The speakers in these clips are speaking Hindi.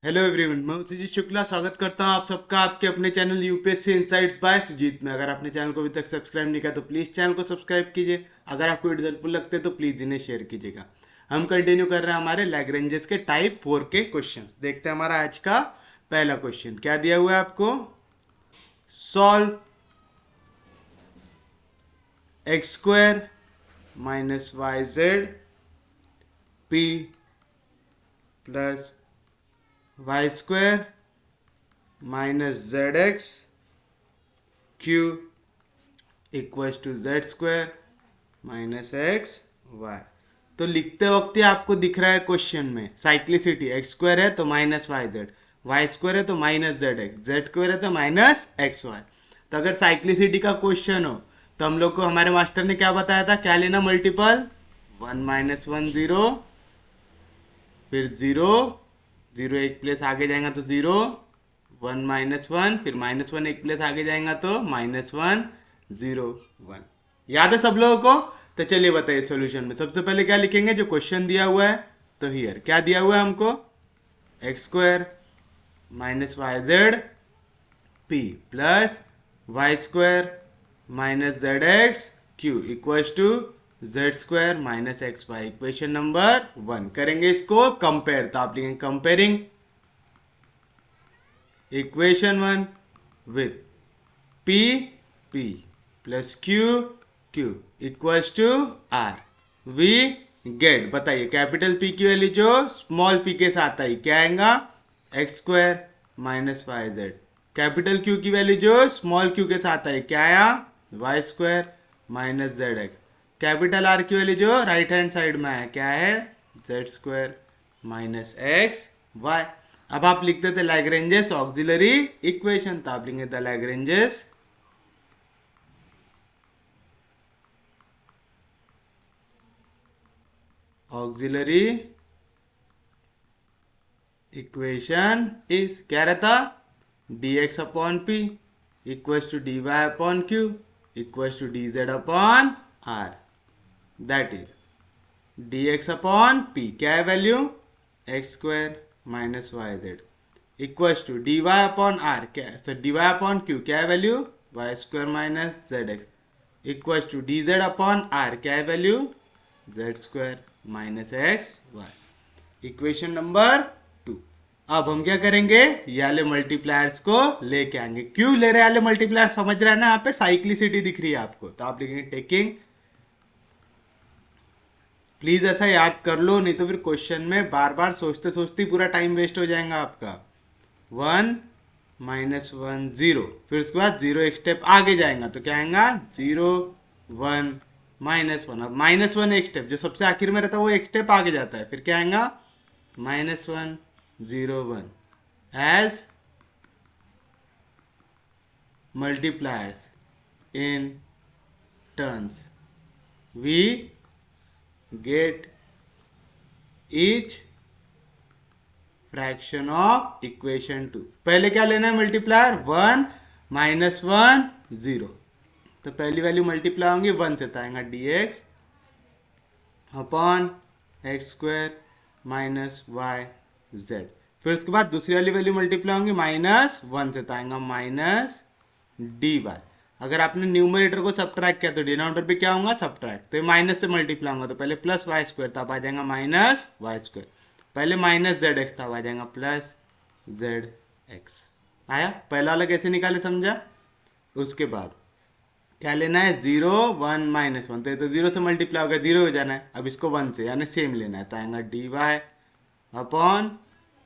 हेलो एवरीवन, मैं सुजीत शुक्ला स्वागत करता हूं आप सबका आपके अपने channel UPSC insights by Sujeet में। अगर आपने चैनल को अभी तक सब्सक्राइब नहीं किया तो प्लीज़ चैनल को सब्सक्राइब कीजिए। अगर आपको वीडियो हेल्पफुल लगते हैं तो प्लीज़ इन्हें शेयर कीजिएगा। हम कंटिन्यू कर रहे हैं हमारे लैग्रेंजेस के टाइप 4 के क्वेश्चन। देखते हैं हमारा आज का पहला क्वेश्चन क्या दिया हुआ है आपको। Solve x square minus y z p plus y square minus z x q equals to z square minus x y. तो लिखते वक्त ही आपको दिख रहा है क्वेश्चन में साइक्लिसिटी एक्स स्क्वायर है तो माइनस वाई स्क्वायर है तो माइनस जेड स्क्वायर है तो माइनस एक्स वाई। तो अगर साइक्लिसिटी का क्वेश्चन हो तो हम लोग को हमारे मास्टर ने क्या बताया था, क्या लेना मल्टीपल, 1 - 1 0, फिर 0 0 एक प्लेस आगे जाएगा तो 0, 1 - 1, फिर -1 एक प्लेस आगे जाएगा तो -1 0 1। याद है सब लोगों को? तो चलिए बताइए सॉल्यूशन में सबसे पहले क्या लिखेंगे, जो क्वेश्चन दिया हुआ है। तो हियर क्या दिया हुआ है हमको, x square minus y z p plus y square minus z x q equals to z square minus x y. Equation number 1 करेंगे इसको कंपेयर। तो आप लिखेंगे comparing equation 1 with p p plus q q equals to are we get. बताइए कैपिटल पी की वैल्यू जो स्मॉल पी के साथ आई क्या आएगा, x square minus y z. Capital Q की वैल्यू जो स्मॉल क्यू के साथ आई क्या आया, y square minus z x. Capital are की वैल्यू जो राइट हैंड साइड में आया क्या है, z square minus x y. अब आप लिखते थे लैग्रेंजेस ऑक्सिलरी इक्वेशन, तो आप लिखेंगे the Lagrange's auxiliary equation is क्या रहता, dx upon p equals to dy upon q equals to dz upon r. That is dx upon p क्या है value, x square minus y z equals to dy upon r क्या है, तो dy अपॉन क्यू क्या है value, y square minus z x equals to dz upon r क्या है value, z square minus x y. Equation number 2। अब हम क्या करेंगे, ये वाले मल्टीप्लायर्स को लेके आएंगे। क्यों ले रहे हैं वाले मल्टीप्लायर, समझ रहे हैं ना, यहाँ पे साइक्लिसिटी दिख रही है आपको। तो आप लिखेंगे टेकिंग, प्लीज ऐसा याद कर लो नहीं तो फिर क्वेश्चन में बार बार सोचते सोचते पूरा टाइम वेस्ट हो जाएगा आपका। 1 - 1 0, फिर उसके बाद 0 एक स्टेप आगे जाएगा तो क्या आएगा, 0 1 -1। अब -1 एक स्टेप जो सबसे आखिर में रहता है वो एक स्टेप आगे जाता है, फिर क्या आएगा, -1 0 1 as multipliers in turns we get each fraction of equation 2। पहले क्या लेना है मल्टीप्लायर, 1 -1 0। तो पहली वैल्यू मल्टीप्लाई होंगी 1 से, तो आएगा dx upon x square minus y z. फिर उसके बाद दूसरी वाली वैल्यू मल्टीप्लाई होंगी -1 से, तो आएगा माइनस डी वाई। अगर आपने न्यूमरेटर को सब्ट्रैक्ट किया तो डिनोमिनेटर भी क्या होगा, सब्ट्रैक्ट। तो ये माइनस से मल्टीप्लाई होगा तो पहले प्लस वाई स्क्वायर था, अब आ जाएगा माइनस वाई स्क्वायर। पहले माइनस जेड एक्स था, अब आ जाएगा प्लस जेड एक्स। आया पहला वाला कैसे निकाले समझा। उसके बाद क्या लेना है, 0 1 -1, तो ये तो 0 से मल्टीप्लाई हो गया, 0 हो जाना है। अब इसको 1 से यानी सेम लेना है, तो आएगा d Y upon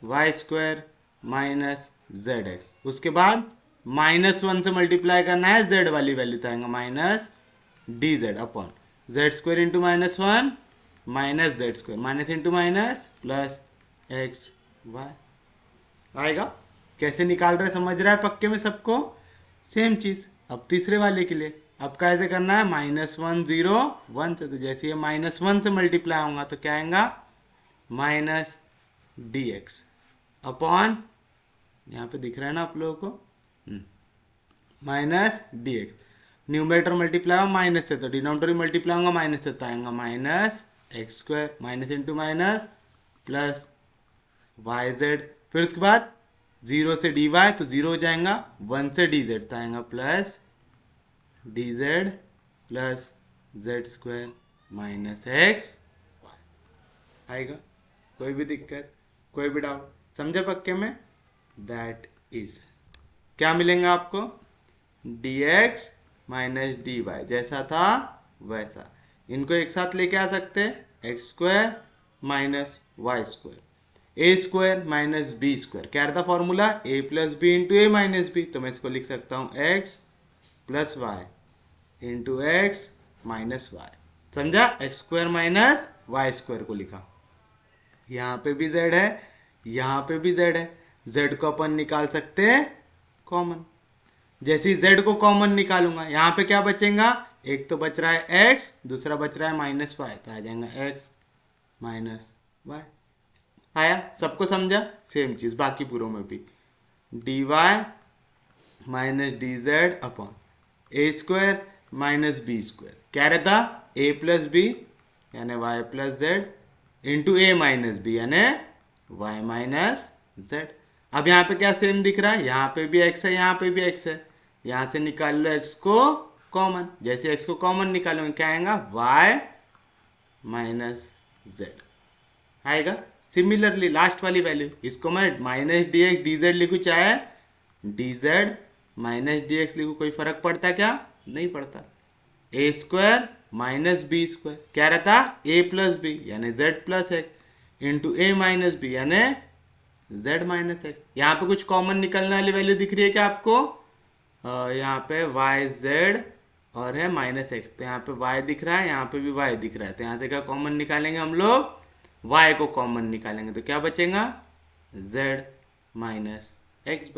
y square minus z x. उसके बाद -1 से मल्टीप्लाई करना है जेड वाली वैल्यू, तो आएगा minus D Z upon z square into -1 minus z square minus into minus plus x y आएगा। कैसे निकाल रहे समझ रहा है पक्के में सबको, सेम चीज। अब तीसरे वाले के लिए अब कैसे करना है, -1 0 1 से, तो जैसे ये -1 से मल्टीप्लाई होगा तो क्या आएगा, माइनस डी एक्स अपॉन, यहाँ पे दिख रहा है ना आप लोगों को, minus D x. Numerator multiply होगा माइनस से तो डिनोमिनेटर मल्टीप्लाई होगा माइनस से, तो आएगा minus x square minus into minus plus y z फिर उसके बाद 0 से dy तो 0 हो जाएगा, 1 से dz तो आएगा plus dz plus z square minus x आएगा। कोई भी दिक्कत, कोई भी डाउट, समझे पक्के में? दैट इज क्या मिलेगा आपको, dx माइनस dy जैसा था वैसा। इनको एक साथ लेके आ सकते हैं, X square minus Y square, A square minus B square. क्या रहता formula, A plus B into A minus B. तो मैं इसको लिख सकता हूँ X plus Y into X minus Y. समझा, X square minus Y square को लिखा। यहाँ पे भी z है, यहाँ पे भी z है, z को अपन निकाल सकते हैं कॉमन। जैसे ही z को कॉमन निकालूंगा, यहाँ पे क्या बचेगा, एक तो बच रहा है x, दूसरा बच रहा है माइनस वाई, तो आ जाएगा x माइनस वाई। आया, सबको समझा? सेम चीज बाकी पूरों में भी, dy minus D Z upon A square minus B square. क्या रहता, a प्लस बी यानी y प्लस जेड इंटू ए माइनस बी यानी y माइनस जेड। अब यहाँ पे क्या सेम दिख रहा है, यहाँ पे भी x है, यहाँ पे भी x है, यहाँ से निकाल लो x को कॉमन। जैसे x को कॉमन निकालोगे क्या आएगा, y माइनस जेड आएगा। सिमिलरली लास्ट वाली वैल्यू, इसको मैं minus D x d Z लिखूँ चाहे D Z minus D x लिखूँ, कोई फर्क पड़ता है क्या, नहीं पड़ता। ए स्क्वायर माइनस बी स्क्वायर क्या रहता, ए प्लस बी यानी जेड प्लस एक्स इंटू ए माइनस बी यानी जेड माइनस एक्स। यहाँ पे कुछ कॉमन निकलने वाली वैल्यू दिख रही है क्या आपको, यहाँ पे वाई जेड और है माइनस एक्स, तो यहाँ पे y दिख रहा है, यहाँ पे भी y दिख रहा है, तो यहाँ से क्या कॉमन निकालेंगे हम लोग, y को कॉमन निकालेंगे तो क्या बचेगा, z माइनस एक्स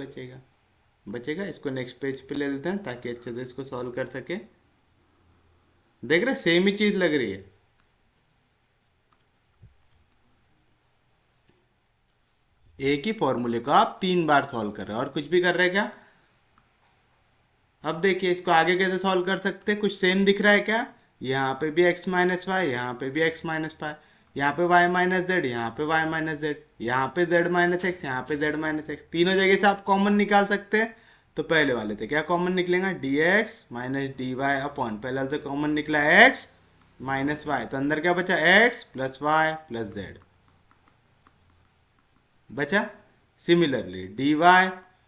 बचेगा। इसको नेक्स्ट पेज पे ले लेते हैं ताकि अच्छे से इसको सॉल्व कर सके। देख रहे सेम ही चीज लग रही है। एक ही फॉर्मूले को आप 3 बार सॉल्व कर रहे हो और कुछ भी कर रहे हैं क्या। अब देखिए इसको आगे कैसे सॉल्व कर सकते हैं, कुछ सेम दिख रहा है क्या, यहाँ पे भी x माइनस वाई, यहाँ पे भी x माइनस वाई, यहाँ पे y माइनस जेड, यहाँ पे y माइनस जेड, यहाँ पे z माइनस एक्स, यहाँ पे z माइनस एक्स। तीनों जगह से आप कॉमन निकाल सकते हैं। तो पहले वाले थे क्या कॉमन निकलेगा, dx minus d Y upon, पहले वाले तो कॉमन निकला x माइनस वाई, तो अंदर क्या बचा, x plus Y plus Z बचा। Similarly dy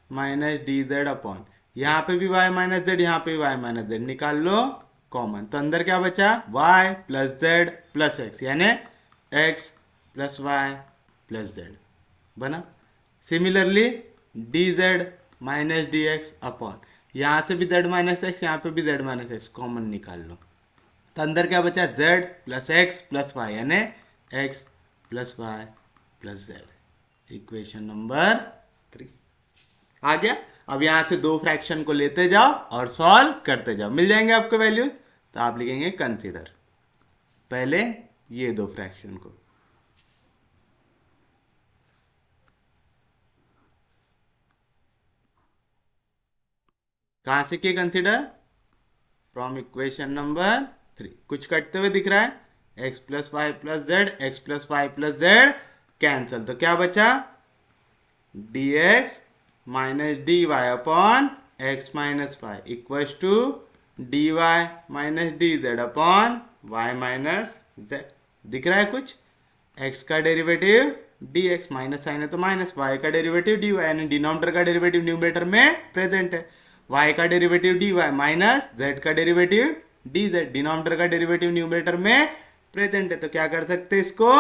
minus D Z upon, यहाँ पे भी y माइनस जेड, यहाँ पे भी y माइनस जेड, निकाल लो कॉमन, तो अंदर क्या बचा, y plus Z plus X यानी x plus Y plus Z बना। Similarly D Z minus D x upon, यहाँ से भी z माइनस एक्स, यहाँ पे भी z माइनस एक्स, कॉमन निकाल लो, तो अंदर क्या बचा, z plus x plus y यानी x plus Y plus z. Equation number 3 आ गया। अब यहां से दो फ्रैक्शन को लेते जाओ और सॉल्व करते जाओ, मिल जाएंगे आपको वैल्यू। तो आप लिखेंगे कंसीडर पहले ये दो फ्रैक्शन को, कहां से किए कंसीडर, फ्रॉम इक्वेशन नंबर 3। कुछ कटते हुए दिख रहा है, x plus Y plus z, x plus Y plus z cancel, तो क्या बचा, dx minus d Y upon x minus Y equal to dy minus D Z upon y minus z. दिख रहा है कुछ, x का डेरिवेटिव dx माइनस साइन है तो माइनस, y का डेरिवेटिव dy यानी डिनोमिनेटर का डेरिवेटिव न्यूमरेटर में प्रेजेंट है, y का डेरिवेटिव dy माइनस z का डेरिवेटिव dz, डिनोमिनेटर का डेरिवेटिव न्यूमरेटर में प्रेजेंट है। तो क्या कर सकते हैं, इसको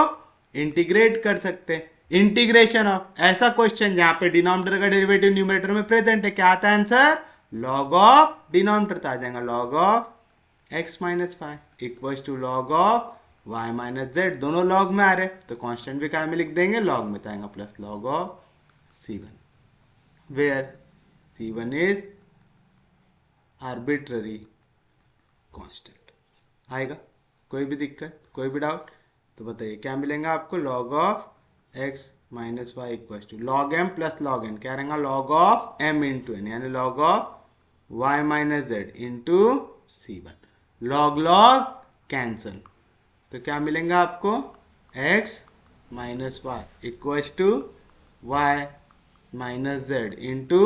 इंटीग्रेट कर सकते हैं। इंटीग्रेशन ऑफ, ऐसा क्वेश्चन जहां पे डिनोमिनेटर का डेरिवेटिव न्यूमरेटर में प्रेजेंट है, क्या आता है आंसर, लॉग ऑफ डिनोमिनेटर, तो आ जाएगा log of x minus Y equal to log of Y minus z. दोनों लॉग में आ रहे तो कांस्टेंट भी क्या में लिख देंगे, लॉग में, तो आएगा plus log of c1 where c1 is arbitrary constant. आएगा, कोई भी दिक्कत, कोई भी डाउट तो बताइए। क्या मिलेगा आपको, log of x minus Y equal to log M plus log N, क्या रहेगा, log of M into N यानी log of Y minus Z into c1। Log log cancel, तो क्या मिलेगा आपको, x minus Y equal to Y minus Z into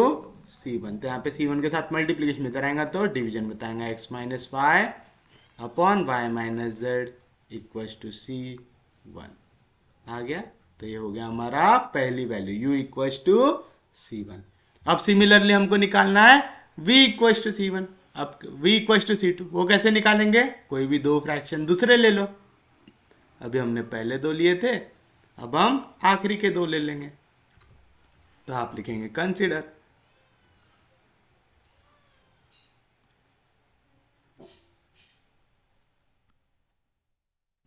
C1। तो यहाँ पे C1 के साथ मल्टीप्लीकेशन में कराएंगे तो डिवीजन बताएंगे x minus y upon y minus z equals to C1 आ गया। तो ये हो गया हमारा पहली value u equals to C1। अब सिमिलरली हमको निकालना है v इक्वल्स टू C1। अब v इक्वल्स टू C2 वो कैसे निकालेंगे, कोई भी दो फ्रैक्शन दूसरे ले लो। अभी हमने पहले दो लिए थे, अब हम आखिरी के दो ले लेंगे। तो आप लिखेंगे कंसीडर,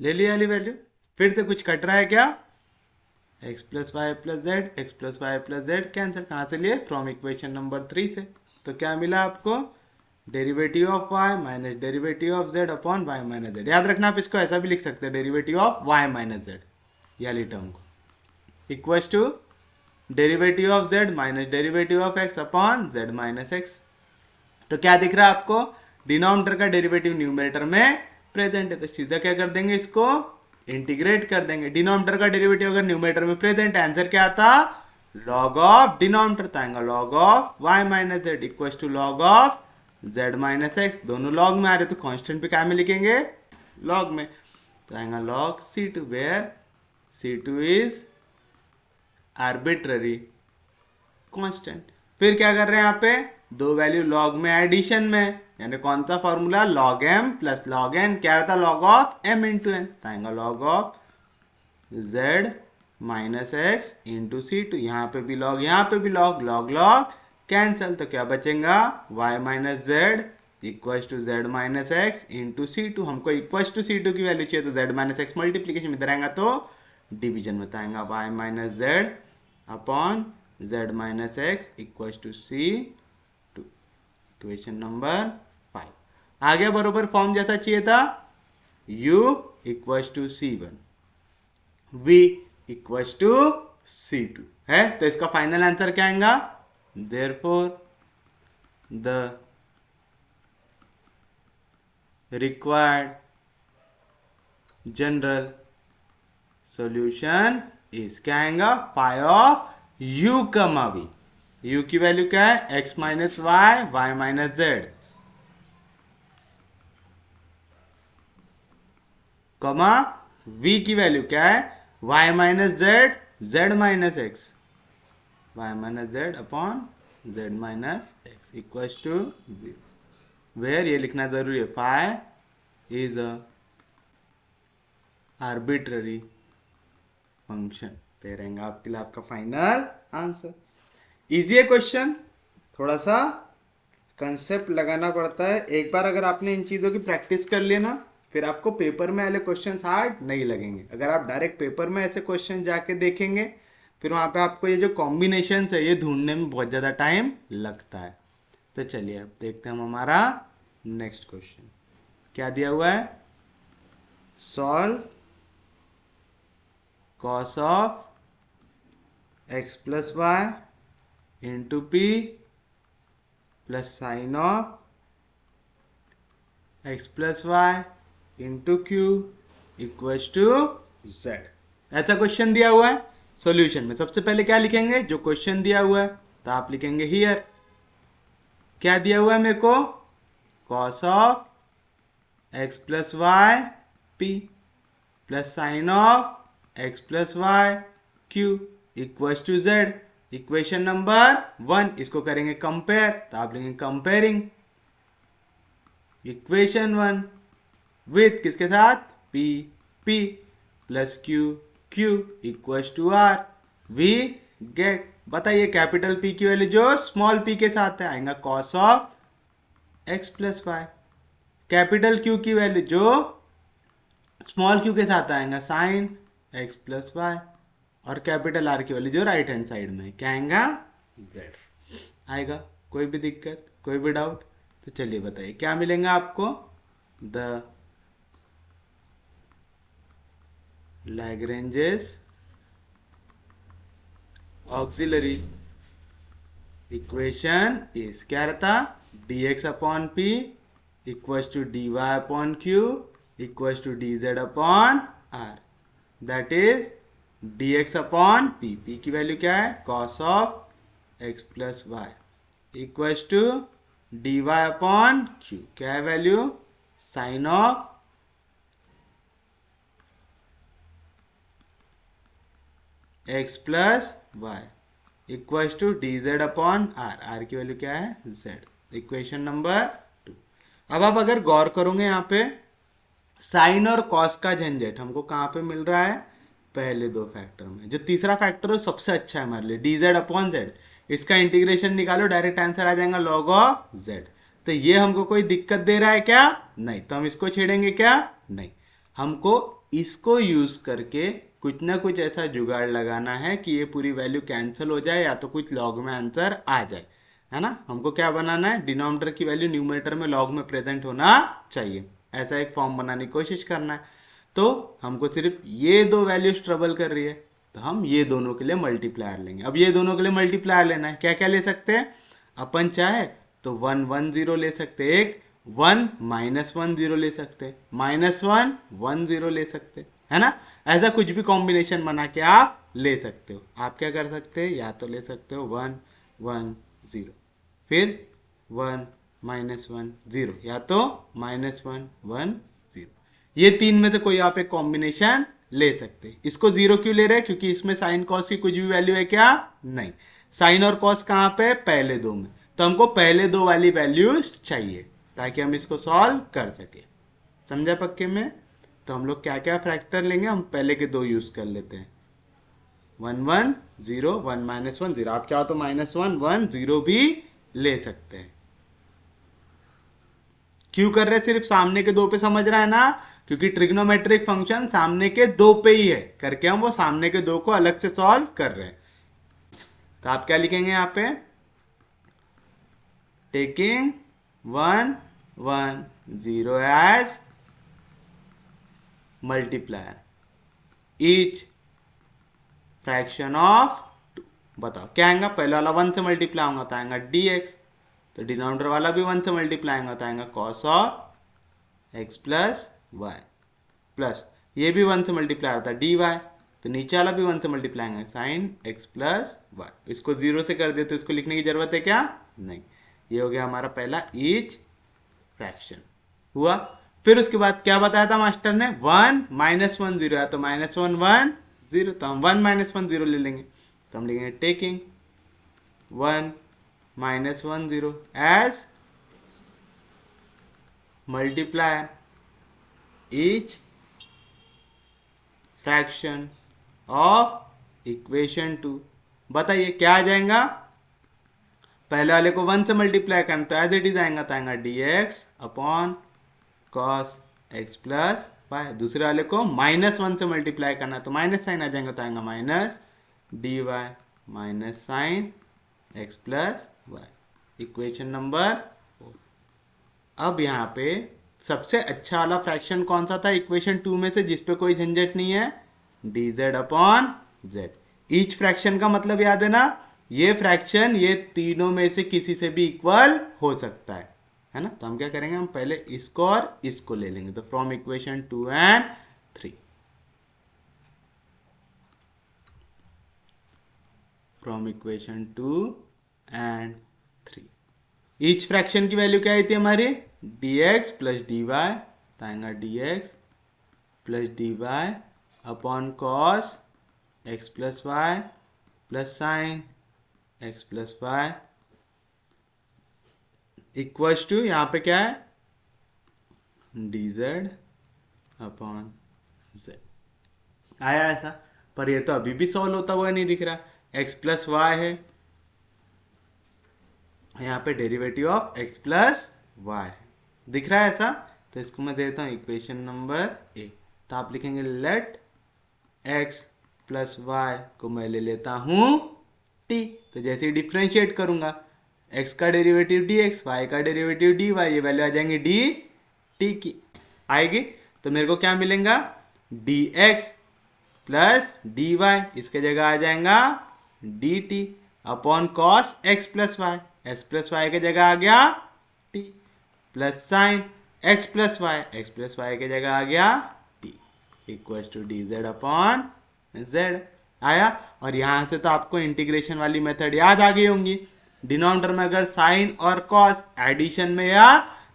ले लिया वाली वैल्यू। फिर से कुछ कट रहा है क्या, x plus Y plus z, x plus Y plus z cancel, कहाँ से लिए, फ्रॉम इक्वेशन नंबर 3 से। तो क्या मिला आपको, derivative of y minus derivative of z upon y minus z. याद रखना आप इसको ऐसा भी लिख सकते हैं, derivative of y minus z, ये वाली टर्म को, equals to derivative of z minus derivative of x upon z minus x। तो क्या दिख रहा है आपको, डिनोमिनेटर का डेरिवेटिव न्यूमरेटर में प्रेजेंट है, तो सीधा क्या कर देंगे, इसको इंटीग्रेट कर देंगे। डिनोमिनेटर का डेरिवेटिव अगर न्यूमरेटर में प्रेजेंट है, आंसर क्या आता, लॉग ऑफ डिनोमिनेटर तो आएगा log of y minus z equals to log of z minus x. दोनों लॉग में आ रहे तो कांस्टेंट पे क्या में लिखेंगे, लॉग में, तो आएगा log C2 where C2 is arbitrary constant. फिर क्या कर रहे हैं यहाँ पे, दो वैल्यू लॉग में एडिशन में, यानी कौन सा formula, log m plus log n, क्या रहता log of m into N, आएगा log of z minus x into C2। यहाँ पे भी लॉग, यहाँ पे भी लॉग, लॉग लॉग कैंसल, तो क्या बचेगा, y minus z equals to z minus x into C2। हमको इक्वल्स टू C2 की वैल्यू चाहिए, तो z माइनस एक्स मल्टीप्लीकेशन में रहेगा तो डिवीजन बताएगा y minus z upon z minus x equals to C2। Equation number 5 आ गया बरोबर फॉर्म जैसा चाहिए था, u equals to C1, v equals to C2 है। तो इसका फाइनल आंसर क्या आएगा, therefore the required general solution is क्या आएगा, phi of u comma v। u की वैल्यू क्या है, x minus y y minus z, comma v की वैल्यू क्या है, y minus z z minus x, y minus z upon z minus x equals to v। Where ये लिखना जरूरी है, phi is a arbitrary function. तो रहेगा आपके लिए आपका फाइनल आंसर। इजी है क्वेश्चन, थोड़ा सा कंसेप्ट लगाना पड़ता है। एक बार अगर आपने इन चीज़ों की प्रैक्टिस कर लिया ना, फिर आपको पेपर में वाले क्वेश्चन हार्ड नहीं लगेंगे। अगर आप डायरेक्ट पेपर में ऐसे क्वेश्चन जाके देखेंगे, फिर वहाँ पे आपको ये जो कॉम्बिनेशन है ये ढूंढने में बहुत ज़्यादा टाइम लगता है। तो चलिए अब देखते हैं हम हमारा नेक्स्ट क्वेश्चन क्या दिया हुआ है, solve cos of x plus Y into p plus sine of x plus Y into q equals to z. ऐसा क्वेश्चन दिया हुआ है। सॉल्यूशन में सबसे पहले क्या लिखेंगे, जो क्वेश्चन दिया हुआ है, तो आप लिखेंगे हियर क्या दिया हुआ है मेरे को, cos of x plus y p plus sine of x plus y q equals to z. Equation number 1 इसको करेंगे कंपेयर, तो आप लिखेंगे कंपेयरिंग इक्वेशन 1 विथ किसके साथ, p p plus q q equals to are we get. बताइए कैपिटल पी की वैल्यू जो स्मॉल पी के साथ है आएगा cos of x plus Y, capital Q की वैल्यू जो स्मॉल क्यू के साथ आएगा साइन एक्स प्लस वाई, और कैपिटल आर की वैल्यू जो राइट हैंड साइड में क्या आएगा, जेड आएगा। कोई भी दिक्कत, कोई भी डाउट, तो चलिए बताइए क्या मिलेगा आपको, the Lagrange's auxiliary equation is क्या रहता, dx upon p equals to dy upon q equals to dz upon r, that is d x upon p, p की वैल्यू क्या है cos of x plus y equals to d Y upon q, क्या है value sine of x plus y equals to d Z upon r, r की वैल्यू क्या है जेड, इक्वेशन नंबर 2। अब आप अगर गौर करोगे यहाँ पे साइन और कॉस का झंझट हमको कहाँ पे मिल रहा है पहले दो फैक्टर में, जो तीसरा फैक्टर है सबसे अच्छा है हमारे लिए डी जेड अपॉन जेड, इसका इंटीग्रेशन निकालो डायरेक्ट आंसर आ जाएगा लॉग ऑफ जेड। तो ये हमको कोई दिक्कत दे रहा है क्या नहीं, तो हम इसको छेड़ेंगे क्या नहीं, हमको इसको यूज करके कुछ ना कुछ ऐसा जुगाड़ लगाना है कि ये पूरी वैल्यू कैंसिल हो जाए या तो कुछ लॉग में आंसर आ जाए, है ना। हमको क्या बनाना है डिनोमिनेटर की वैल्यू न्यूमरेटर में लॉग में प्रेजेंट होना चाहिए, ऐसा एक फॉर्म बनाने की कोशिश करना है। तो हमको सिर्फ ये दो वैल्यूज ट्रबल कर रही है, तो हम ये दोनों के लिए मल्टीप्लायर लेंगे। अब ये दोनों के लिए मल्टीप्लायर लेना है, क्या क्या ले सकते हैं अपन, चाहे तो 1 1 0 ले सकते हैं, एक 1 -1 0 ले सकते हैं, -1 1 0 ले सकते हैं, है ना। ऐसा कुछ भी कॉम्बिनेशन बना के आप ले सकते हो। आप क्या कर सकते हैं, या तो ले सकते हो 1 1 0, फिर 1 -1 0, या तो -1 1 0, ये तीन में से कोई आप एक कॉम्बिनेशन ले सकते हैं। इसको 0 क्यों ले रहे हैं, क्योंकि इसमें साइन कॉस की कुछ भी वैल्यू है क्या नहीं, साइन और कॉस कहाँ पे पहले दो में, तो हमको पहले दो वाली वैल्यूज चाहिए ताकि हम इसको सॉल्व कर सके, समझा पक्के में। तो हम लोग क्या क्या फैक्टर लेंगे, हम पहले के दो यूज कर लेते हैं 1 1 0 1 -1 0, आप चाहो तो -1 1 0 भी ले सकते हैं। क्यों कर रहे हैं, सिर्फ सामने के दो पे समझ रहा है ना, क्योंकि ट्रिग्नोमेट्रिक फंक्शन सामने के दो पे ही है करके हम वो सामने के दो को अलग से सॉल्व कर रहे हैं। तो आप क्या लिखेंगे यहाँ पे, taking 1 1 0 as multiplier each fraction of 2, बताओ क्या आएगा, पहले वाला 1 से मल्टीप्लाई होगा तो आएगा dx, तो डिनोमिनेटर वाला भी 1 से मल्टीप्लाई होगा तो आएगा cos of x plus Y, plus ये भी 1 से मल्टीप्लाई होता है dy, तो नीचे वाला भी 1 से मल्टीप्लाई होगा साइन x प्लस वाई। इसको 0 से कर दे तो इसको लिखने की जरूरत है क्या नहीं, ये हो गया हमारा पहला ईच फ्रैक्शन हुआ। फिर उसके बाद क्या बताया था मास्टर ने, 1 -1 0 है तो -1 1 0, तो हम 1 -1 0 ले लेंगे, तो हम लिखेंगे taking 1 -1 0 as multiplier each fraction of equation 2। बताइए क्या आ जाएगा, पहले वाले को 1 से मल्टीप्लाई करना तो एज इट इज आएगा, तो आएगा dx upon cos x plus y, दूसरे वाले को -1 से मल्टीप्लाई करना तो माइनस साइन आ जाएगा, तो आएगा minus dy minus sine x plus y, equation number 4। अब यहाँ पे सबसे अच्छा वाला फ्रैक्शन कौन सा था इक्वेशन 2 में से, जिसपे कोई झंझट नहीं है, dz upon z। Each fraction का मतलब याद है ना, ये फ्रैक्शन ये तीनों में से किसी से भी इक्वल हो सकता है ना। तो हम क्या करेंगे, हम पहले इसको और इसको ले लेंगे, तो from equation 2 and 3, from equation 2 and 3 each fraction की वैल्यू क्या आई थी हमारी, dx प्लस dy, तो आएगा dx plus dy upon cos x plus Y plus sine x plus y equals to यहाँ पे क्या है dz अपॉन z आया ऐसा, पर ये तो अभी भी सॉल्व होता हुआ नहीं दिख रहा, x प्लस वाई है, यहाँ पे derivative of x plus y दिख रहा है ऐसा, तो इसको मैं देता हूँ इक्वेशन नंबर ए। तो आप लिखेंगे लेट x प्लस वाई को मैं ले लेता हूँ t, तो जैसे ही डिफ्रेंशिएट करूंगा x का डेरिवेटिव dx, y का डेरिवेटिव dy, ये वैल्यू आ जाएंगी dt की आएगी, तो मेरे को क्या मिलेगा dx प्लस dy, इसके जगह आ जाएगा dt upon cos x plus y, x plus y के जगह आ गया t, plus sine x plus y के जगह आ गया t, equal to dz upon z। आया। और यहाँ से तो आपको इंटीग्रेशन वाली मेथड याद आ गई होंगी। डिनोमिनेटर में अगर साइन और कॉस एडिशन में या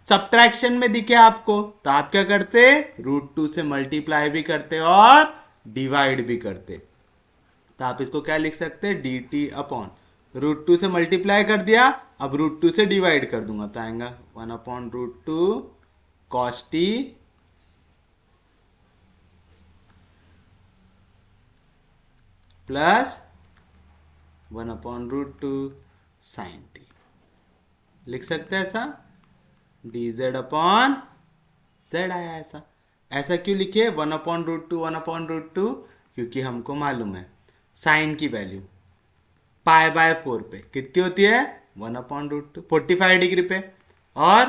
सब्ट्रैक्शन में दिखे आपको, तो आप क्या करते, √2 से मल्टीप्लाई भी करते और डिवाइड भी करते। तो आप इसको क्या लिख सकते हैं, dt अपॉन √2 से मल्टीप्लाई कर दिया, अब √2 से डिवाइड कर दूंगा तो आएगा 1/√2 cos t plus 1/√2 sin t। लिख सकते हैं ऐसा, dz अपॉन z आया ऐसा। ऐसा क्यों लिखे 1/√2 1/√2, क्योंकि हमको मालूम है साइन की वैल्यू π/4 पे कितनी होती है, 1/√2 45 डिग्री पे, और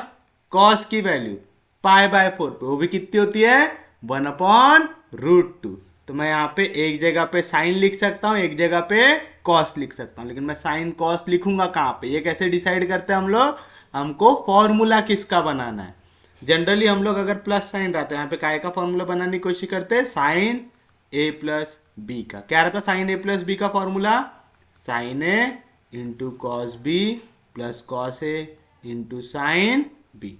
कॉस की वैल्यू π/4 पे वो भी कितनी होती है, 1/√2। तो मैं यहाँ पे एक जगह पे साइन लिख सकता हूँ, एक जगह पे कॉस लिख सकता हूँ, लेकिन मैं साइन कॉस लिखूंगा कहाँ पे, ये कैसे डिसाइड करते हैं हम लोग, हमको फॉर्मूला किसका बनाना है। जनरली हम लोग अगर प्लस साइन रहता है, यहाँ पे काय का फॉर्मूला बनाने की कोशिश करते हैं, साइन a प्लस बी का। क्या रहता साइन a प्लस बी का formula, sine A into cos B plus cos A into sine B,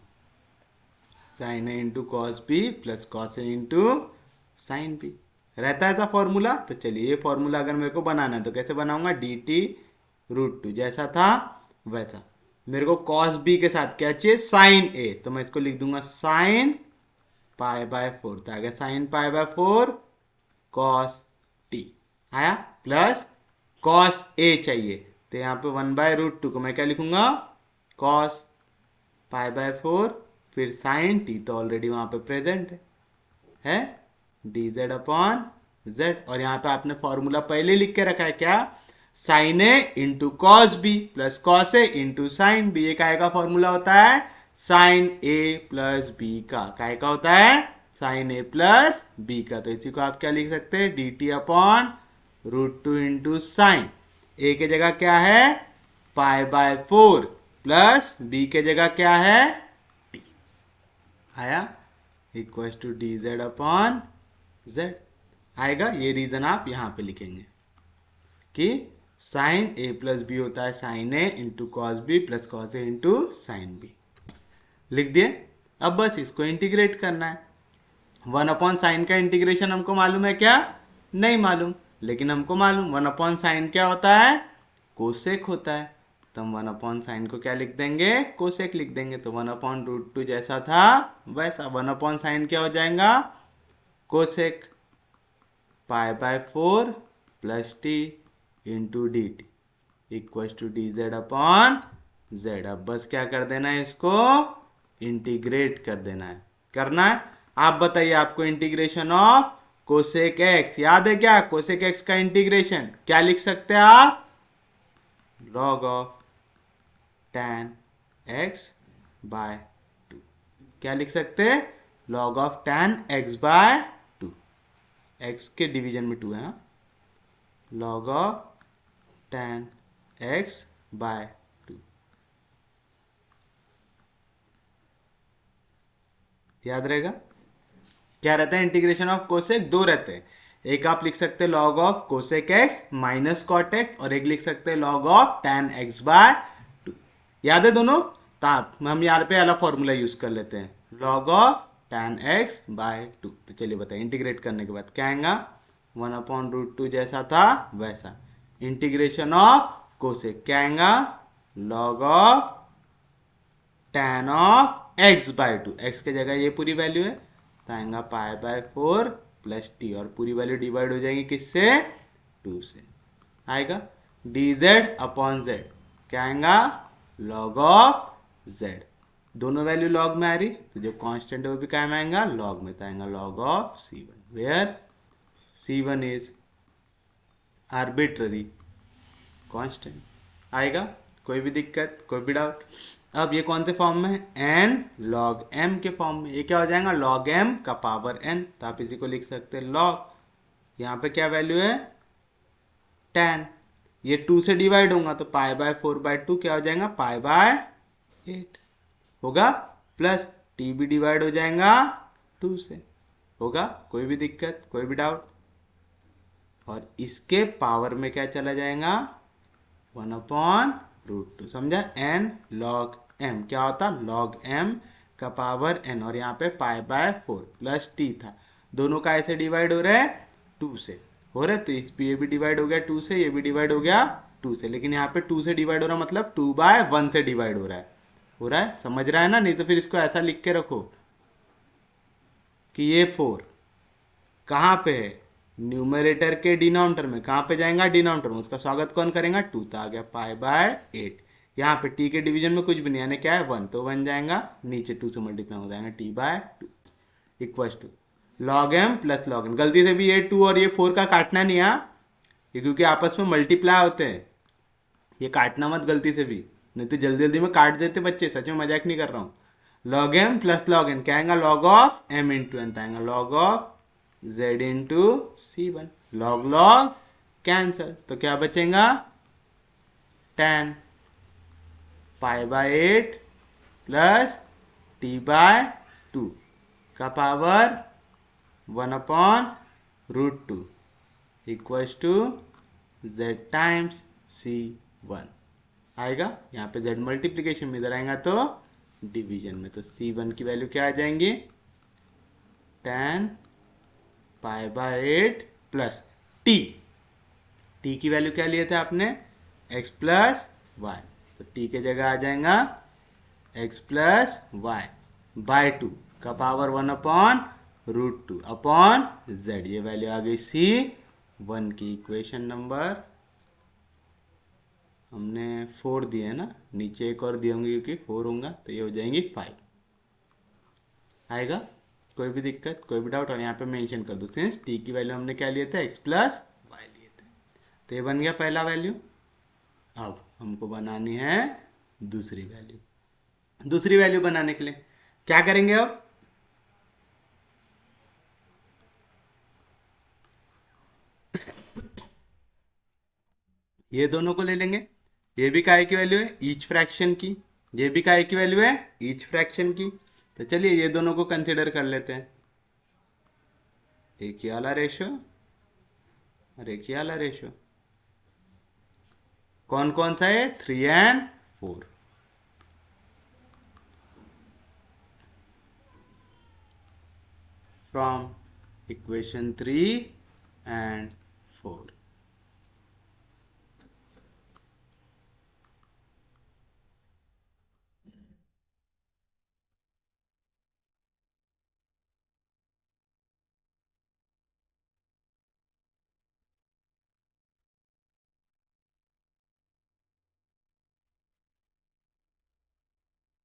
sine A into cos B plus cos A into sine B रहता है ऐसा फॉर्मूला। तो चलिए ये फॉर्मूला अगर मेरे को बनाना है तो कैसे बनाऊंगा, dt√2 जैसा था वैसा। मेरे को कॉस बी के साथ क्या चाहिए, साइन ए, तो मैं इसको लिख दूंगा साइन π/4, तो आ गया साइन π/4 कॉस टी आया, प्लस कॉस ए चाहिए, तो यहाँ पे 1/√2 को मैं क्या लिखूंगा, कॉस π/4 फिर साइन टी, तो ऑलरेडी वहां पे प्रेजेंट है dz अपॉन z। और यहाँ पे आपने फॉर्मूला पहले लिख के रखा है क्या, sine A into cos B plus cos A into sine B. ये काय का फॉर्मूला होता है, साइन ए प्लस बी का। काय का होता है, साइन ए प्लस बी का। तो इसी को आप क्या लिख सकते हैं, dt अपॉन √2 इंटू साइन ए के जगह क्या है π/4 प्लस बी के जगह क्या है t आया, equal to dz upon z आएगा। ये रीजन आप यहां पे लिखेंगे कि साइन a प्लस बी होता है sine A into cos B plus cos A into sine B, लिख दिए। अब बस इसको इंटीग्रेट करना है। 1/sin का इंटीग्रेशन हमको मालूम है क्या, नहीं मालूम, लेकिन हमको मालूम 1/sin क्या होता है, कोसेक होता है। तो हम 1/sin को क्या लिख देंगे, कोसेक लिख देंगे। तो 1/√2 जैसा था वैसा 1/sin क्या हो जाएगा, cosec π/4 plus T into D T equal to dz upon z। अब बस क्या कर देना है, इसको इंटीग्रेट कर देना है, करना है। आप बताइए, आपको इंटीग्रेशन ऑफ कोसेक एक्स याद है क्या, कोसेक एक्स का इंटीग्रेशन क्या लिख सकते हैं आप, log ऑफ tan x/2। क्या लिख सकते हैं, log of tan x/2, x के डिवीजन में 2 है, log ऑफ tan x/2 याद रहेगा। क्या रहता है इंटीग्रेशन ऑफ कोसेक, दो रहते हैं, एक आप लिख सकते हैं log of cosec x minus cot x, और एक लिख सकते हैं log ऑफ tan x/2। याद है दोनों, तो हम यहाँ पे अलग फॉर्मूला यूज कर लेते हैं, log ऑफ tan x/2। तो चलिए बताइए इंटीग्रेट करने के बाद क्या आएगा, 1/√2 जैसा था वैसा, इंटीग्रेशन ऑफ कोसेक क्या आएगा, log of tan of x/2, x के जगह ये पूरी वैल्यू है, तो आएगा π/4 प्लस टी, और पूरी वैल्यू डिवाइड हो जाएगी किससे, 2 से, आएगा dz अपॉन z। क्या आएगा, log ऑफ z, दोनों वैल्यू लॉग में आ रही, तो जो कांस्टेंट है वो भी क्या में आएगा, लॉग में, तो आएगा log of c1, where c1 is arbitrary constant. आएगा, कोई भी दिक्कत, कोई भी डाउट। अब ये कौन से फॉर्म में है, n log m के फॉर्म में, ये क्या हो जाएगा, log m का पावर n, तो आप इसी को लिख सकते हैं log, यहाँ पे क्या वैल्यू है tan, ये 2 से डिवाइड होगा तो π/4/2 क्या हो जाएगा, π/8 होगा, प्लस t भी डिवाइड हो जाएगा 2 से, होगा, कोई भी दिक्कत, कोई भी डाउट। और इसके पावर में क्या चला जाएगा 1/√2, समझा। n log m क्या होता log m का पावर n, और यहाँ पे π/4 प्लस t था, दोनों का ऐसे डिवाइड हो रहा है 2 से हो रहा है, तो इस पे ये भी डिवाइड हो गया 2 से, ये भी डिवाइड हो गया 2 से, लेकिन यहाँ पे 2 से डिवाइड हो रहा मतलब 2/1 से डिवाइड हो रहा है, समझ रहा है ना। नहीं तो फिर इसको ऐसा लिख के रखो कि ये 4 कहाँ पे है न्यूमरेटर के डिनोमिनेटर में, कहाँ पे जाएगा डिनोमिनेटर में, उसका स्वागत कौन करेगा 2, तो आ गया π/8। यहाँ पे t के डिवीजन में कुछ भी नहीं, यानी क्या है 1, तो 1 जाएगा नीचे 2 से मल्टीप्लाई हो जाएगा t/2 equal to log m plus log n। गलती से भी ये 2 और ये 4 का काटना नहीं है, ये क्योंकि आपस में मल्टीप्लाई होते हैं, ये काटना मत गलती से भी, नहीं तो जल्दी जल्दी में काट देते बच्चे, सच में मजाक नहीं कर रहा हूँ। log m plus log n क्या आएगा log of m into n आएगा log of z into c1, log log cancel, तो क्या बचेगा tan π/8 प्लस t/2 का power 1/√2 equals to z times c1 आएगा। यहाँ पे z मल्टीप्लीकेशन में इधर आएगा तो डिवीजन में, तो c1 की वैल्यू क्या आ जाएंगी tan π/8 प्लस t की वैल्यू क्या लिए थे आपने x प्लस वाई, तो t के जगह आ जाएगा x प्लस वाई बाय 2 का पावर 1/√2 अपॉन z, ये वैल्यू आ गई c1 की। इक्वेशन नंबर हमने 4 दिए ना, नीचे एक और दिए होंगे क्योंकि 4 होगा, तो ये हो जाएंगी 5 आएगा। कोई भी दिक्कत कोई भी डाउट, और यहाँ पे मेंशन कर दो सिंस t की वैल्यू हमने क्या लिए थे x प्लस वाई लिए थे, तो ये बन गया पहला वैल्यू। अब हमको बनानी है दूसरी वैल्यू। दूसरी वैल्यू बनाने के लिए क्या करेंगे, अब ये दोनों को ले लेंगे, ये भी काय की वैल्यू है ईच फ्रैक्शन की, ये भी काय की वैल्यू है ईच फ्रैक्शन की, तो चलिए ये दोनों को कंसिडर कर लेते हैं। एक ही वाला रेशो और एक ही वाला रेशो, कौन कौन सा है 3 और 4। फ्रॉम इक्वेशन 3 and 4,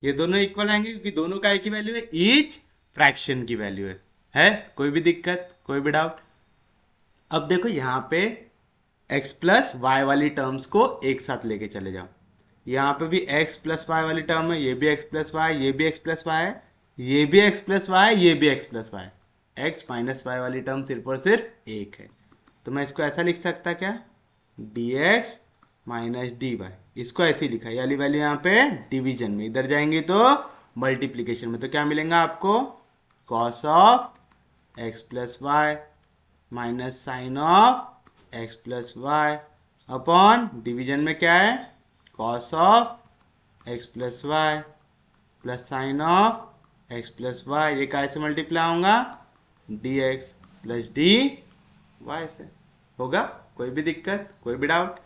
ये दोनों इक्वल आएंगे क्योंकि दोनों का एक ही वैल्यू है, ईच फ्रैक्शन की वैल्यू है कोई भी दिक्कत कोई भी डाउट। अब देखो यहाँ पे x प्लस वाई वाली टर्म्स को एक साथ लेके चले जाओ, यहाँ पे भी x प्लस वाई वाली टर्म है, ये भी x प्लस वाई, ये भी x प्लस वाई है, ये भी x प्लस वाई, ये भी x plus y, x minus y वाली टर्म सिर्फ और सिर्फ एक है, तो मैं इसको ऐसा लिख सकता क्या dx माइनस dy, इसको ऐसे लिखा, ये वाली वैल्यू यहाँ पे डिवीजन में, इधर जाएंगे तो मल्टीप्लीकेशन में, तो क्या मिलेगा आपको cos of x plus Y minus sine of x plus y upon division में क्या है cos of x plus Y plus sine of x plus y, ये कैसे मल्टीप्लाई होगा dx प्लस dy से होगा। कोई भी दिक्कत कोई भी डाउट।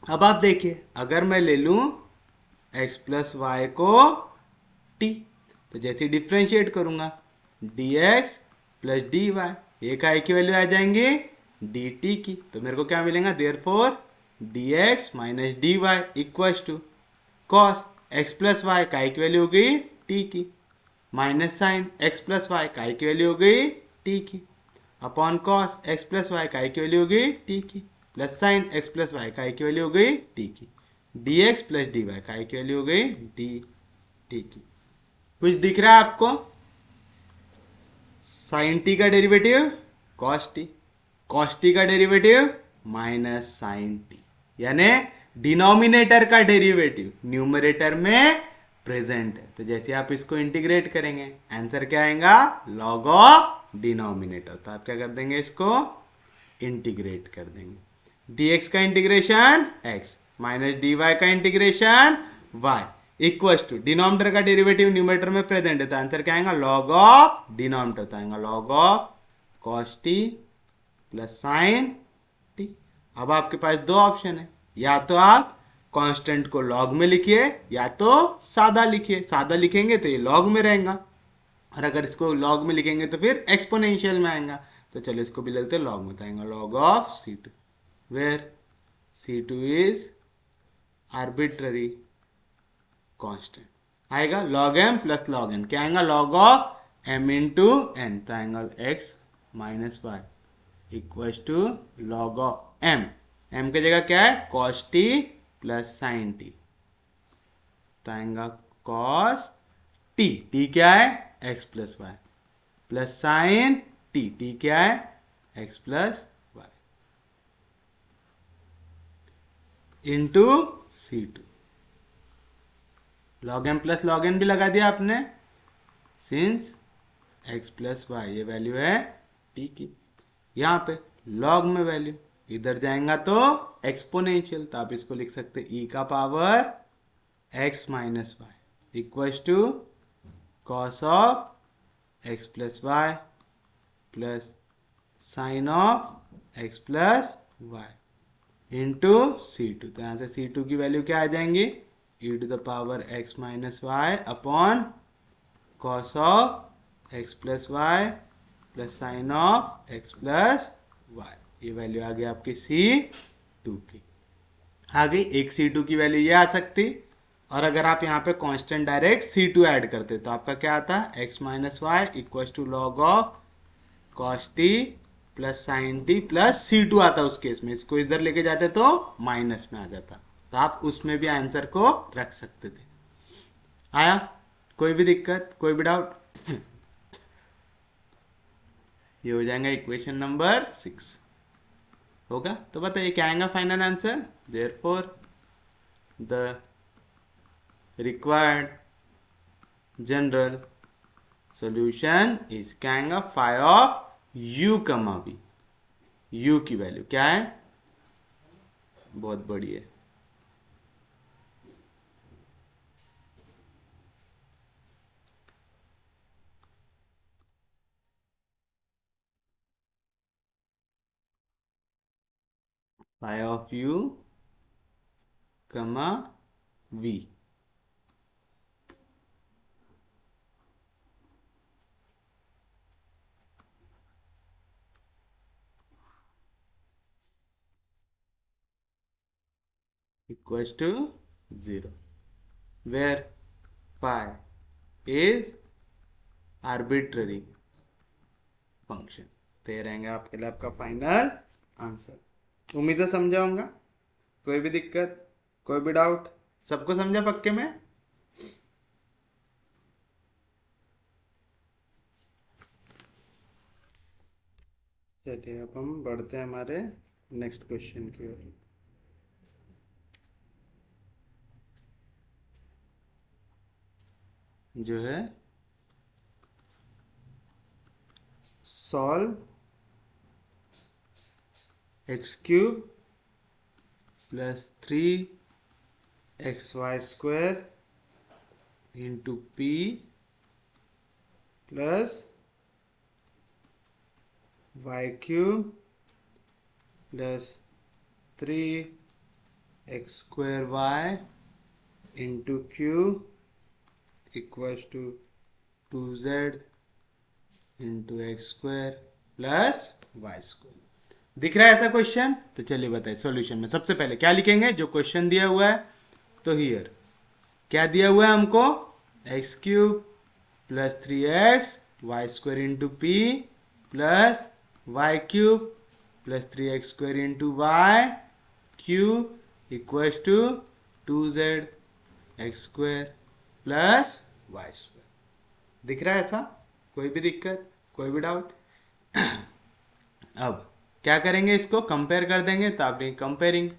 अब आप देखिए अगर मैं ले लूं x प्लस वाई को t, तो जैसे डिफ्रेंशिएट करूंगा dx प्लस dy, ये काय की वैल्यू आ जाएंगे dt की, तो मेरे को क्या मिलेगा therefore dx minus dy equals to cos x plus y काय की वैल्यू हो गई t की, minus sine x plus y काय की वैल्यू हो गई t की, upon cos x plus y काय की वैल्यू हो गई t की, plus sine x plus y काय की वैल्यू हो गई t की, dx प्लस dy काय की वैल्यू हो गई dt की। कुछ दिख रहा है आपको, साइन टी का derivative cos T, cos T का डेरिवेटिव माइनस साइन टी, यानी डिनोमिनेटर का डेरिवेटिव न्यूमरेटर में प्रेजेंट है, तो जैसे आप इसको इंटीग्रेट करेंगे आंसर क्या आएगा लॉग ऑफ डिनोमिनेटर, तो आप क्या कर देंगे इसको इंटीग्रेट कर देंगे। dx का इंटीग्रेशन x माइनस dy का integration y equal to denominator का डेरिवेटिव न्यूमरेटर में प्रेजेंट है, तो आंसर क्या आएगा लॉग ऑफ डिनोमिनेटर, तो आएगा log of cos t plus sine T. अब आपके पास दो ऑप्शन है, या तो आप कांस्टेंट को लॉग में लिखिए या तो सादा लिखिए। सादा लिखेंगे तो ये लॉग में रहेगा, और अगर इसको लॉग में लिखेंगे तो फिर एक्सपोनेंशियल में आएगा। तो चलो इसको भी लेते हैं लॉग में, तो आएगा log of c2 where c2 is arbitrary constant. आएगा log m plus log n, क्या आएगा log of m into n, तो आएगा x minus Y equal to log of m। m की जगह क्या है cos t plus sine t, तो आएगा cos t, t क्या है x plus Y plus sine t, t क्या है x plus Y into c2। log m plus log n भी लगा दिया आपने, सिंस x प्लस वाई ये वैल्यू है t की। यहाँ पे log में वैल्यू इधर जाएगा तो एक्सपोनेंशियल, तो आप इसको लिख सकते e का power x minus Y equal to cos of x plus Y plus sine of x plus Y into c2। तो यहाँ से c2 की वैल्यू क्या आ जाएंगी e to the power x minus y upon cos of x plus Y plus sine of x plus y. ये वैल्यू आ गई आपकी c2 की। आ गई एक c2 की वैल्यू ये आ सकती, और अगर आप यहाँ पे कांस्टेंट डायरेक्ट c2 ऐड करते तो आपका क्या आता x minus Y equal to log of cos t plus sine t plus c2 आता उस केस में। इसको इधर लेके जाते तो माइनस में आ जाता, तो आप उसमें भी आंसर को रख सकते थे। आया कोई भी दिक्कत, कोई भी डाउट? ये हो जाएगा इक्वेशन नंबर 6 होगा। तो बताइए क्या आएगा final answer. Therefore the required general solution is क्या आएगा phi of u comma v। u की वैल्यू क्या है, बहुत बढ़िया, phi of u comma v equals to 0 where phi is arbitrary function। तो ये रहेंगे आपके लिए आपका फाइनल आंसर। उम्मीद है समझा होगा, कोई भी दिक्कत, कोई भी डाउट, सबको समझा पक्के में? चलिए अब हम बढ़ते हैं हमारे नेक्स्ट क्वेश्चन की ओर। जो है solve x cube plus 3xy square into p plus y cube plus 3x square y into cube equals to 2z into x square plus y square. दिख रहा है ऐसा क्वेश्चन? तो चलिए बताइए सॉल्यूशन में सबसे पहले क्या लिखेंगे, जो क्वेश्चन दिया हुआ है। तो हियर क्या दिया हुआ है हमको, x cube plus 3x y square into p plus y cube plus 3x square into y cube equals to 2z x square plus y square. दिख रहा है ऐसा? कोई भी दिक्कत, कोई भी डाउट? अब क्या करेंगे, इसको कंपेयर कर देंगे। तो आपने कंपेयरिंग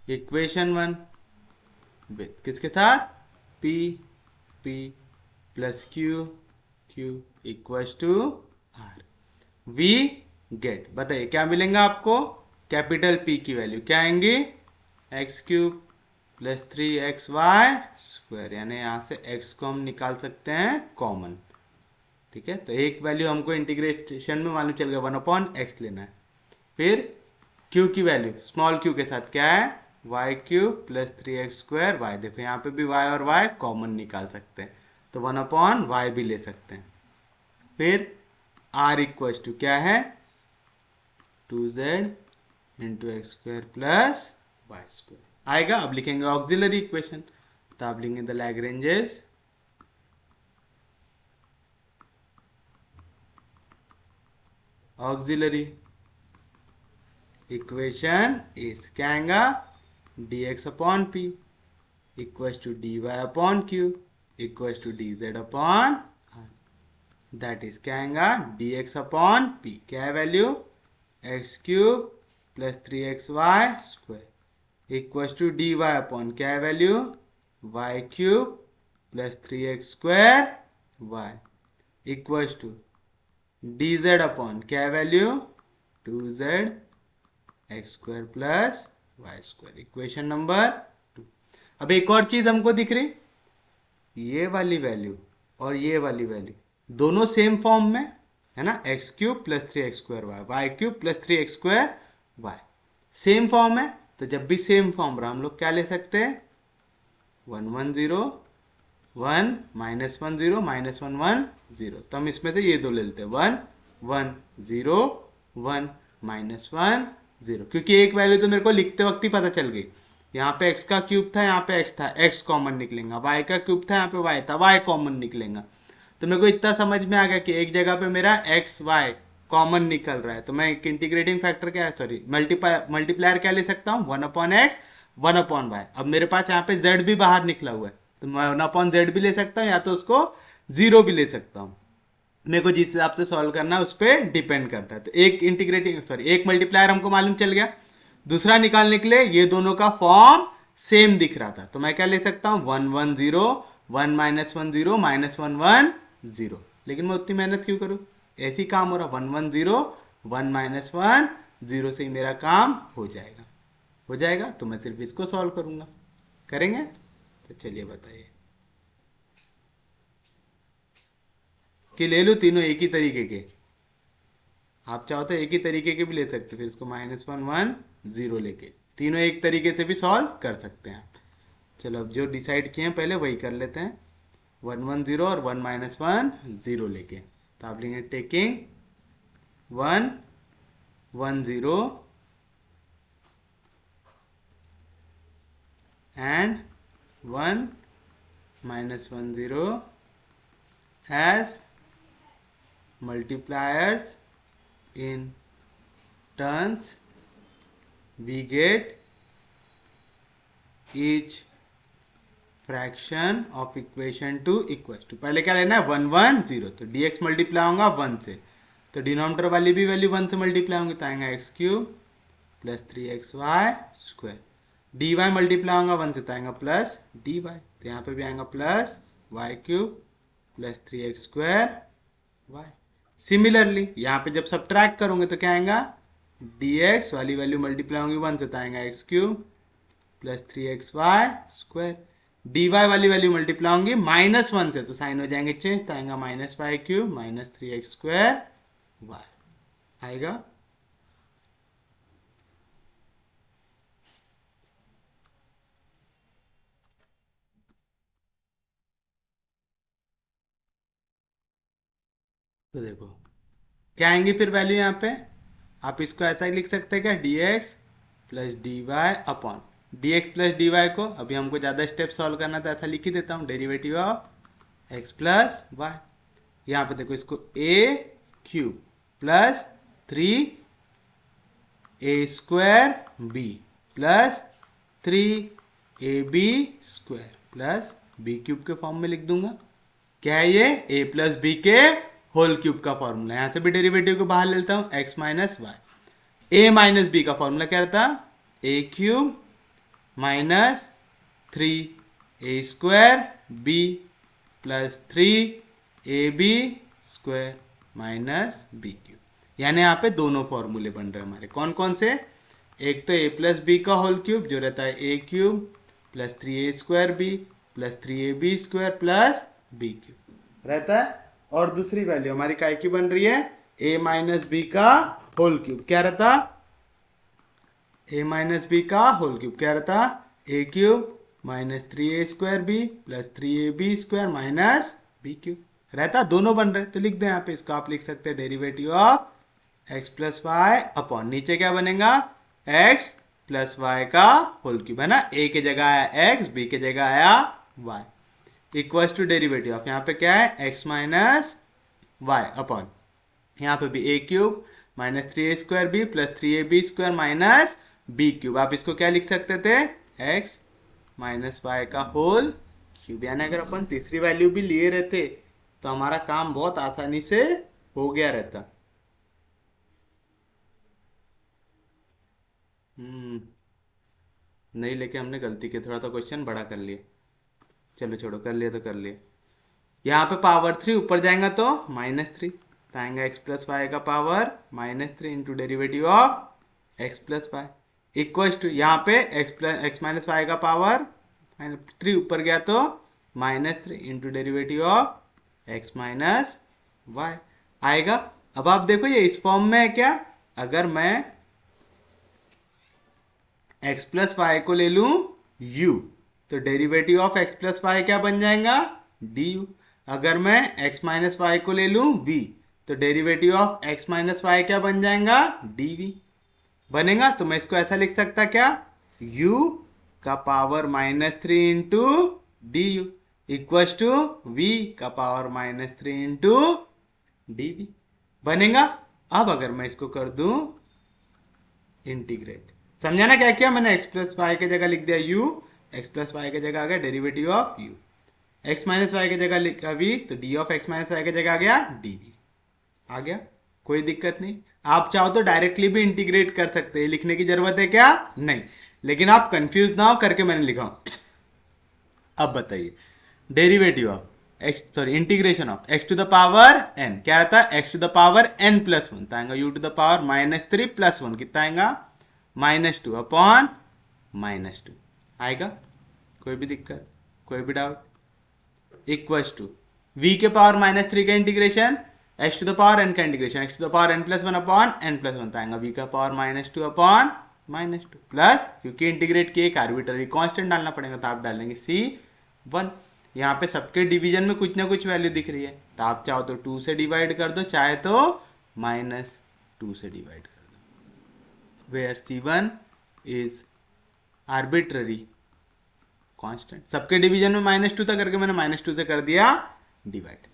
इक्वेशन 1 विथ किसके साथ, p p plus q q equals to are. We get, बताइए क्या मिलेगा आपको, कैपिटल पी की वैल्यू क्या आएंगी, x cube plus 3xy square, यानी यहाँ से x को हम निकाल सकते हैं कॉमन। ठीक है, तो एक वैल्यू हमको इंटीग्रेशन में मालूम चल गया 1/x लेना है। फिर q की वैल्यू स्मॉल q के साथ क्या है, y cube plus 3x² y, देखो यहाँ पे भी y और y कॉमन निकाल सकते हैं, तो 1/y भी ले सकते हैं। फिर r इक्वल टू क्या है, 2z into x square plus y square आएगा। अब लिखेंगे ऑक्सिलरी इक्वेशन, तो आप लिखेंगे the Lagrange's auxiliary equation is क्या आएगा, dx upon p equal to dy upon q equal to dz upon r, that is क्या आएगा, dx अपॉन पी क्या है value, x cube plus 3xy square equal to dy upon क्या है value, y cube plus 3x² y equal to dz upon क्या है value, 2z x square plus y square, equation number 2। अब एक और चीज हमको दिख रही, ये वाली वैल्यू और ये वाली वैल्यू दोनों सेम फॉर्म में है ना, x cube plus 3x² y, y cube plus 3x² y same form है। तो जब भी सेम फॉर्म रहा हम लोग क्या ले सकते हैं, 1 1 0 1 -1 0 -1 1 0, तो हम इसमें से ये दो ले लेते हैं, 1 1 0 1 -1 0, क्योंकि एक वैल्यू तो मेरे को लिखते वक्त ही पता चल गई, यहाँ पे x का क्यूब था, यहाँ पे x था, x कॉमन निकलेगा, y का क्यूब था, यहाँ पे y था, y कॉमन निकलेगा। तो मेरे को इतना समझ में आ गया कि एक जगह पे मेरा x y कॉमन निकल रहा है, तो मैं एक इंटीग्रेटिंग फैक्टर क्या, सॉरी मल्टीप्लायर क्या ले सकता हूँ, 1/x 1/y। अब मेरे पास यहाँ पे z भी बाहर निकला हुआ है, तो मैं 1/z भी ले सकता हूँ, या तो उसको 0 भी ले सकता हूँ, मेरे को जिस हिसाब से सॉल्व करना है उस पर डिपेंड करता है। तो एक इंटीग्रेटिंग सॉरी एक मल्टीप्लायर हमको मालूम चल गया, दूसरा निकालने के लिए ये दोनों का फॉर्म सेम दिख रहा था, तो मैं क्या ले सकता हूँ, 1 1 0 1 -1 0 -1 1 0, लेकिन मैं उतनी मेहनत क्यों करूँ, ऐसी काम हो रहा, 1 1 0 1 -1 0 से ही मेरा काम हो जाएगा। तो मैं सिर्फ इसको सॉल्व करूंगा, करेंगे, तो चलिए बताइए कि ले लूँ तीनों एक ही तरीके के, आप चाहो तो एक ही तरीके के भी ले सकते, फिर इसको -1 1 0 लेके तीनों एक तरीके से भी सॉल्व कर सकते हैं आप। चलो अब जो डिसाइड किए हैं पहले वही कर लेते हैं, 1 1 0 और 1 -1 0 लेके, तो आप लेंगे taking 1 1 0 and 1 -1 0 as multipliers in turns, we get each fraction of equation to equals to, पहले क्या लेना है, 1 1 0, तो dx मल्टीप्लाई होगा 1 से, तो डिनोमिनेटर वाली भी वैल्यू 1 से मल्टीप्लाई होंगे, तो आएगा x cube plus 3xy square, dy multiply होगा 1 से, तो आएगा प्लस dy, तो यहाँ पे भी आएगा plus y cube plus 3x² y। Similarly यहाँ पे जब सब्ट्रैक्ट करोगे तो क्या आएगा, dx वाली वैल्यू मल्टीप्लाई होंगी 1 से, तो आएगा x cube plus 3xy square, dy वाली वैल्यू मल्टीप्लाई होंगी -1 से, तो साइन हो जाएंगे चेंज, तो आएगा -y क्यूब -3x² y आएगा। तो देखो क्या आएंगी फिर वैल्यू, यहाँ पे आप इसको ऐसा ही लिख सकते हैं क्या, dx plus D Y upon dx plus D y को अभी हमको ज़्यादा स्टेप सॉल्व करना था, ऐसा लिख ही देता हूँ, derivative of x plus y. यहाँ पे देखो इसको a cube plus 3a² b plus 3ab square plus b cube के फॉर्म में लिख दूंगा, क्या है ये, a प्लस बी के होल क्यूब का फॉर्मूला, यहां से भी डेरिवेटिव को बाहर लेता हूं, x minus y, a minus B का फॉर्मूला क्या रहता, a cube minus 3a² b plus 3ab square minus B cube. यानी यहाँ पे दोनों फॉर्मूले बन रहे हैं हमारे। कौन कौन से? एक तो ए प्लस बी का होल क्यूब जो रहता है A cube plus 3a² B plus 3ab² plus B cube रहता है। और दूसरी वैल्यू हमारी काय की बन रही है? ए माइनस बी का होल क्यूब। क्या रहता? ए माइनस बी का होल क्यूब क्या रहता? A cube minus 3a² B plus 3ab² minus B cube रहता। दोनों बन रहे तो लिख दे यहाँ पे। इसको आप लिख सकते हैं derivative of x plus y upon नीचे क्या बनेगा? एक्स प्लस वाई का होल क्यूब है ना। ए के जगह आया एक्स, बी के जगह आया y equals to derivative of यहाँ पे क्या है? एक्स माइनस वाई अपॉन यहाँ पे भी A cube minus 3a² B plus 3ab² minus B cube. आप इसको क्या लिख सकते थे? एक्स माइनस वाई का होल क्यूब। यानी अगर अपन तीसरी वैल्यू भी लिए रहते तो हमारा काम बहुत आसानी से हो गया रहता। नहीं लेके हमने गलती की, थोड़ा सा क्वेश्चन बड़ा कर लिए। चलो छोड़ो, कर लिए तो कर लिए। यहाँ पे पावर 3 ऊपर जाएगा तो -3 आएगा। एक्स प्लस वाई का power -3 into derivative of x plus y equal to यहाँ पे एक्स माइनस वाई का पावर 3 ऊपर गया तो -3 into derivative of x minus y आएगा। अब आप देखो ये इस फॉर्म में है क्या? अगर मैं एक्स प्लस वाई को ले लूं u तो derivative of x plus y क्या बन जाएगा? du। अगर मैं x माइनस वाई को ले लूं v तो derivative of x minus y क्या बन जाएगा? dv बनेगा। तो मैं इसको ऐसा लिख सकता क्या? u का power -3 into d equal to v का पावर -3 इंटू dv बनेगा। अब अगर मैं इसको कर दूं इंटीग्रेट, समझा ना क्या किया मैंने? एक्स प्लस वाई की जगह लिख दिया u, एक्स प्लस वाई की जगह आ गया derivative of u, x minus y की जगह लिखा v तो d of x minus y की जगह आ गया dv आ गया। कोई दिक्कत नहीं। आप चाहो तो डायरेक्टली भी इंटीग्रेट कर सकते हैं, लिखने की जरूरत है क्या? नहीं। लेकिन आप कंफ्यूज ना हो करके मैंने लिखा। अब बताइए derivative of X sorry integration of X to the power n क्या रहता है? एक्स to the power n plus one आएगा U to the power -3 plus one कितना आएगा? -2 अपॉन -2 आएगा। कोई भी दिक्कत, कोई भी डाउट? इक्वल्स टू v के पावर -3 का integration x to the power n का integration x to the power n plus one upon n plus one आएगा v का पावर -2 अपॉन -2 प्लस क्योंकि इंटीग्रेट किए एक आर्बिट्ररी कांस्टेंट डालना पड़ेगा तो आप डालेंगे c1। यहाँ पे सबके डिवीजन में कुछ ना कुछ वैल्यू दिख रही है तो आप चाहो तो 2 से डिवाइड कर दो, चाहे तो -2 से डिवाइड कर दो। Where c1 is arbitrary constant. सबके डिवीजन में -2 था करके मैंने -2 से कर दिया डिवाइड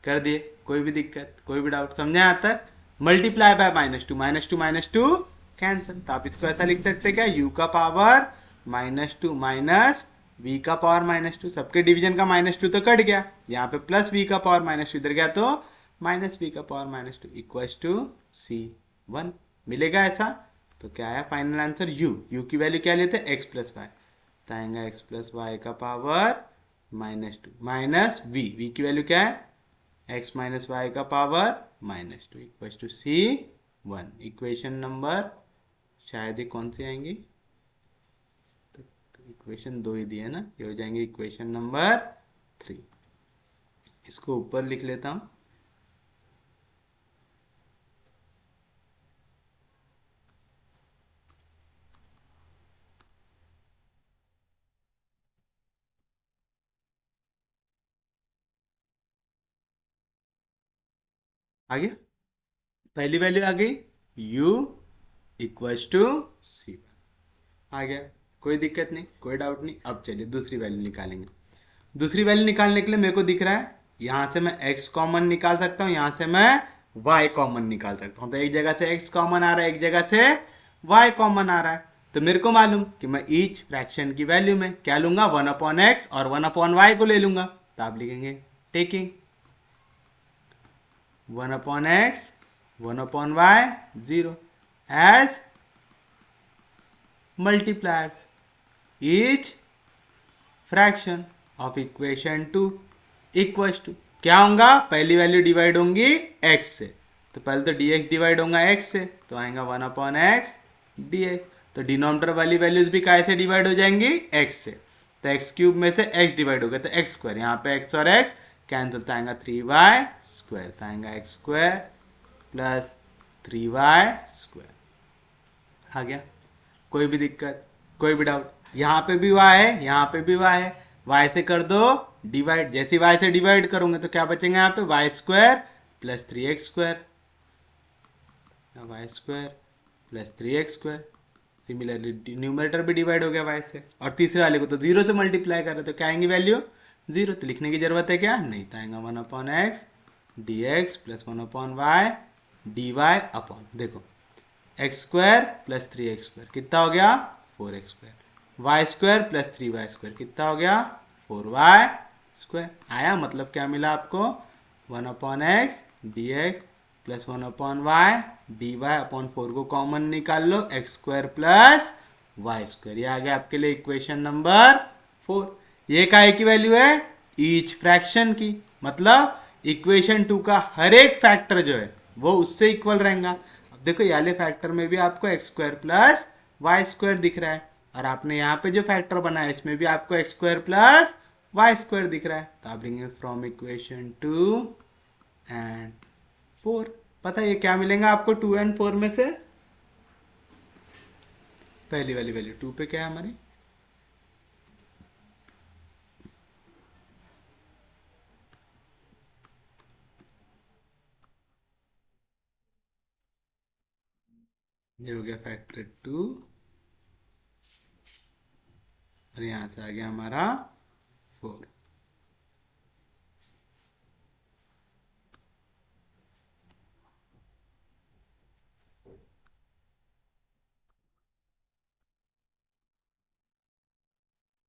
कर दिए। कोई भी दिक्कत, कोई भी डाउट? समझे यहाँ तक? Multiply by -2 cancel. तो आप इसको ऐसा लिख सकते हैं क्या? u का पावर -2 माइनस v का पावर -2। सबके डिवीजन का -2 तो कट गया, यहाँ पे प्लस v का पावर -2 इधर गया तो -v का पावर -2 इक्वल टू c1 मिलेगा ऐसा। तो क्या आया फाइनल आंसर? u की वैल्यू क्या लेते? x प्लस वाई तो आएगा एक्स प्लस वाई का पावर -2 माइनस v की वैल्यू क्या है? x माइनस वाई का power -2 equal to c1। Equation number शायद ही कौन सी आएंगी? तो इक्वेशन 2 ही दी है ना, ये हो जाएंगे इक्वेशन नंबर 3। इसको ऊपर लिख लेता हूं। आ गया? पहली वैल्यू आ गई u इक्वल्स टू c1 आ गया। कोई दिक्कत नहीं, कोई डाउट नहीं। अब चलिए दूसरी वैल्यू निकालेंगे। दूसरी वैल्यू निकालने के लिए मेरे को दिख रहा है यहां से मैं x कॉमन निकाल सकता हूं, यहां से मैं y कॉमन निकाल सकता हूं। तो एक जगह से x कॉमन आ रहा है, एक जगह से y कॉमन आ रहा है। तो मेरे को मालूम कि मैं ईच फ्रैक्शन की वैल्यू में क्या लूंगा? 1/x और 1/y को ले लूंगा। तो आप लिखेंगे taking 1/x 1/y 0 as multipliers each fraction of equation 2 equals to क्या होगा, पहली वैल्यू डिवाइड होंगी x से, तो पहले तो dx डिवाइड होगा x से, तो आएगा 1/x dx। तो डिनोमिनेटर वाली वैल्यूज भी काय से डिवाइड हो जाएंगी, x से। तो एक्स क्यूब में से x डिवाइड हो गया तो एक्स स्क्वायर, यहाँ पे x और x कैंसिल, तो आएगा 3y², तो आएगा x² प्लस 3y²। आ गया, कोई भी दिक्कत, कोई भी डाउट? यहाँ पे भी y है, यहाँ पे भी y है, y से कर दो डिवाइड, जैसे y से डिवाइड करोगे तो क्या बचेगा यहाँ पे, y² plus 3x², y² plus 3x²। Similarly numerator भी डिवाइड हो गया y से, और तीसरे वाले को तो 0 से मल्टीप्लाई कर रहे तो क्या आएंगी वैल्यू, 0, तो लिखने की जरूरत है क्या, नहीं, तो आएगा 1/x dx plus 1/y dy upon, देखो x² प्लस 3x² कितना हो गया, 4x², y² प्लस 3y² कितना हो गया, 4y²। आया, मतलब क्या मिला आपको, 1/x dx plus 1/y dy upon 4 को कॉमन निकाल लो, x² प्लस y², ये आ गया आपके लिए इक्वेशन नंबर 4। ये काय की वैल्यू है, ईच फ्रैक्शन की, मतलब इक्वेशन 2 का हर एक फैक्टर जो है वो उससे इक्वल रहेगा। अब देखो ये वाले फैक्टर में भी आपको x² प्लस y² दिख रहा है, और आपने यहाँ पे जो फैक्टर बनाया इसमें भी आपको x² प्लस y² दिख रहा है, तो आप लिखेंगे फ्रॉम इक्वेशन 2 एंड 4। पता है ये क्या मिलेगा आपको 2 एंड 4 में से, पहली वाली वैल्यू 2 पे क्या है हमारी, ये हो गया फैक्टर 2, और यहां से आ गया हमारा 4।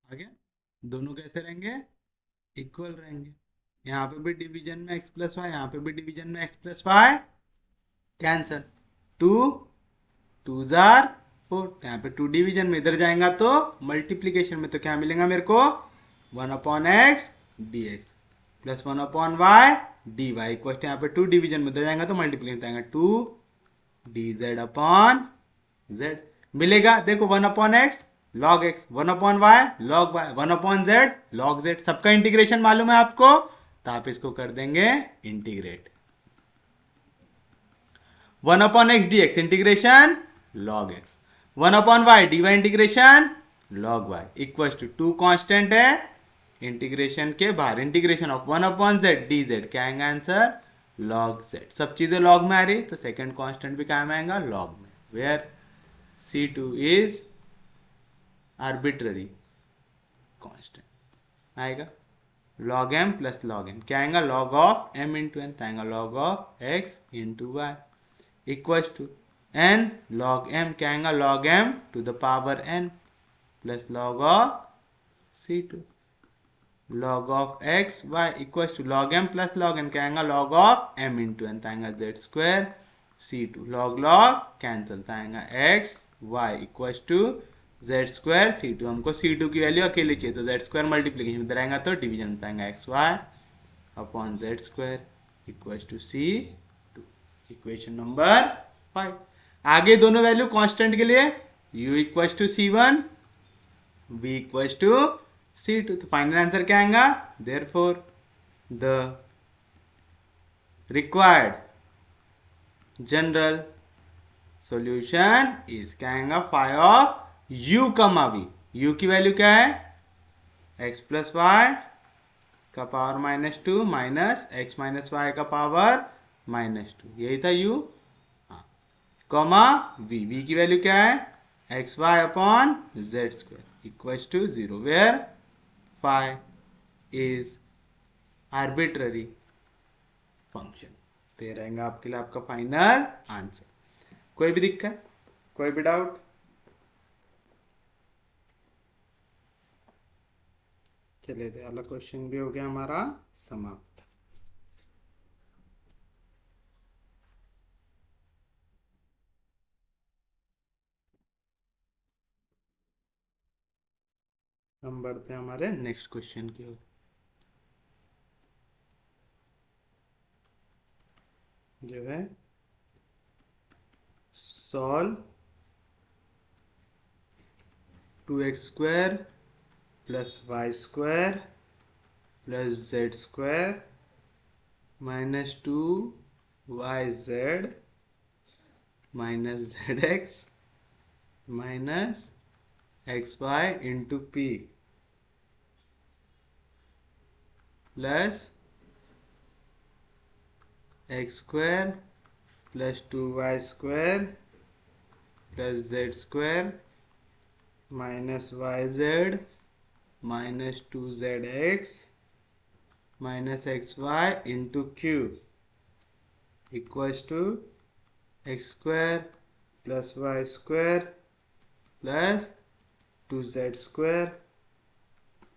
आ गया, दोनों कैसे रहेंगे, इक्वल रहेंगे। यहाँ पे भी डिवीजन में x प्लस वाई, यहाँ पे भी डिवीजन में x प्लस वाई, कैंसल, 2 2 जार 4, यहाँ पे 2 डिवीजन में, इधर जाएगा तो मल्टीप्लीकेशन में, तो क्या मिलेगा मेरे को, 1/x dx plus 1/y dy equal, यहाँ पे 2 डिवीजन में, उधर जाएगा तो मल्टीप्लीकेशन आएगा 2 dz अपॉन z, मिलेगा, देखो 1/x log x, 1/y log y, 1/z log z, सबका इंटीग्रेशन मालूम है आपको, तो आप इसको कर देंगे integrate, 1/x dx integration log x, 1/y dy integration log y equal to 2 constant है इंटीग्रेशन के बाहर, इंटीग्रेशन ऑफ 1/z dz क्या आएगा आंसर, log z, सब चीजें log में आ रही तो सेकंड कांस्टेंट भी क्या में आएगा, log में, where C2 is arbitrary constant, आएगा log m plus log n, क्या आएगा, log of m into N, आएगा log of x into y equal to n log m, क्या आएगा, log m to the power n plus log of C2 log of x y equal to log m plus log n, क्या आएगा, log of m into N, आएगा z² C2 log log cancel, आएगा x y equal to z² C2, हमको C2 की वैल्यू अकेली चाहिए, तो z² मल्टीप्लीकेशन में आएगा तो डिवीजन में आएगा xy upon z² equal to C2, equation number 5। आगे दोनों वैल्यू कांस्टेंट के लिए u equal to C1 v equal to C2, तो फाइनल आंसर क्या आएगा, therefore the required general solution is, क्या आएगा, 5 of u comma v, u की वैल्यू क्या है, x प्लस वाई का power -2 minus x minus Y का पावर -2, यही था u, कॉमा v, v की वैल्यू क्या है, x y upon z² equal to 0, where phi is arbitrary function, तो ये रहेगा आपके लिए आपका फाइनल आंसर। कोई भी दिक्कत, कोई भी डाउट? चलिए तो अगला क्वेश्चन भी हो गया हमारा समाप्त। हम बढ़ते हैं हमारे नेक्स्ट क्वेश्चन की ओर। जो है solve 2x² plus y² plus z² minus 2yz minus zx minus xy into p plus x² plus 2y² plus z² minus yz minus 2zx minus xy into q equals to x² plus y² plus 2z²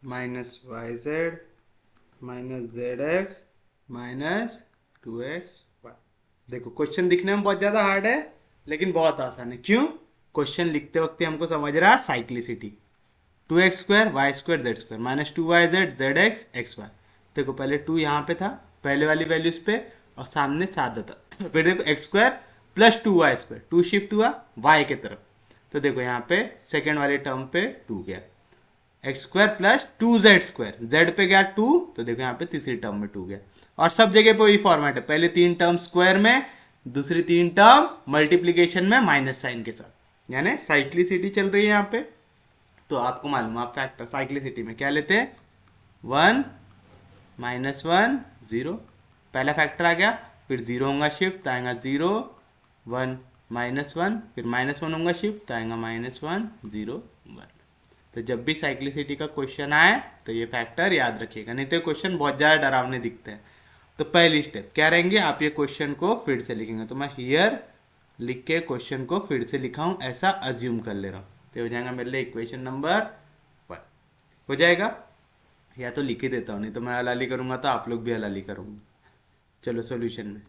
minus yz minus zx minus 2xy। देखो क्वेश्चन दिखने में बहुत ज़्यादा हार्ड है लेकिन बहुत आसान है। क्यों? क्वेश्चन लिखते वक्त हमको समझ रहा है cyclicity. 2x² y² z² minus 2yz zx xy। देखो पहले 2 यहाँ पे था पहले वाली वैल्यूज पे और सामने सादा था। फिर देखो x² प्लस 2y², 2 शिफ्ट हुआ y के तरफ, तो देखो यहाँ पे सेकेंड वाले टर्म पे 2 गया, x² प्लस 2z², z पे गया 2, तो देखो यहाँ पे तीसरी टर्म में 2 गया। और सब जगह पे वही फॉर्मेट है, पहले 3 टर्म स्क्वायर में, दूसरी 3 टर्म मल्टीप्लीकेशन में माइनस साइन के साथ, यानी साइक्लिसिटी चल रही है यहाँ पे। तो आपको मालूम है आप फैक्टर साइक्लिसिटी में क्या लेते हैं, 1 माइनस 1 0, पहला फैक्टर आ गया, फिर 0 होगा शिफ्ट तो आएगा 0 1 माइनस 1, फिर माइनस 1 होगा शिफ्ट तो आएगा माइनस 1 0 1। तो जब भी साइक्लिसिटी का क्वेश्चन आए तो ये फैक्टर याद रखिएगा, नहीं तो क्वेश्चन बहुत ज़्यादा डरावने दिखते हैं। तो पहली स्टेप क्या रहेंगे, आप ये क्वेश्चन को फिर से लिखेंगे, तो मैं हियर लिख के क्वेश्चन को फिर से लिखा हूँ ऐसा अज्यूम कर ले रहा हूँ, तो हो जाएगा मेरे लिए इक्वेशन नंबर 1 हो जाएगा। या तो लिख ही देता हूँ, नहीं तो मैं हलाली करूँगा तो आप लोग भी हलाली करूँगा। चलो सॉल्यूशन में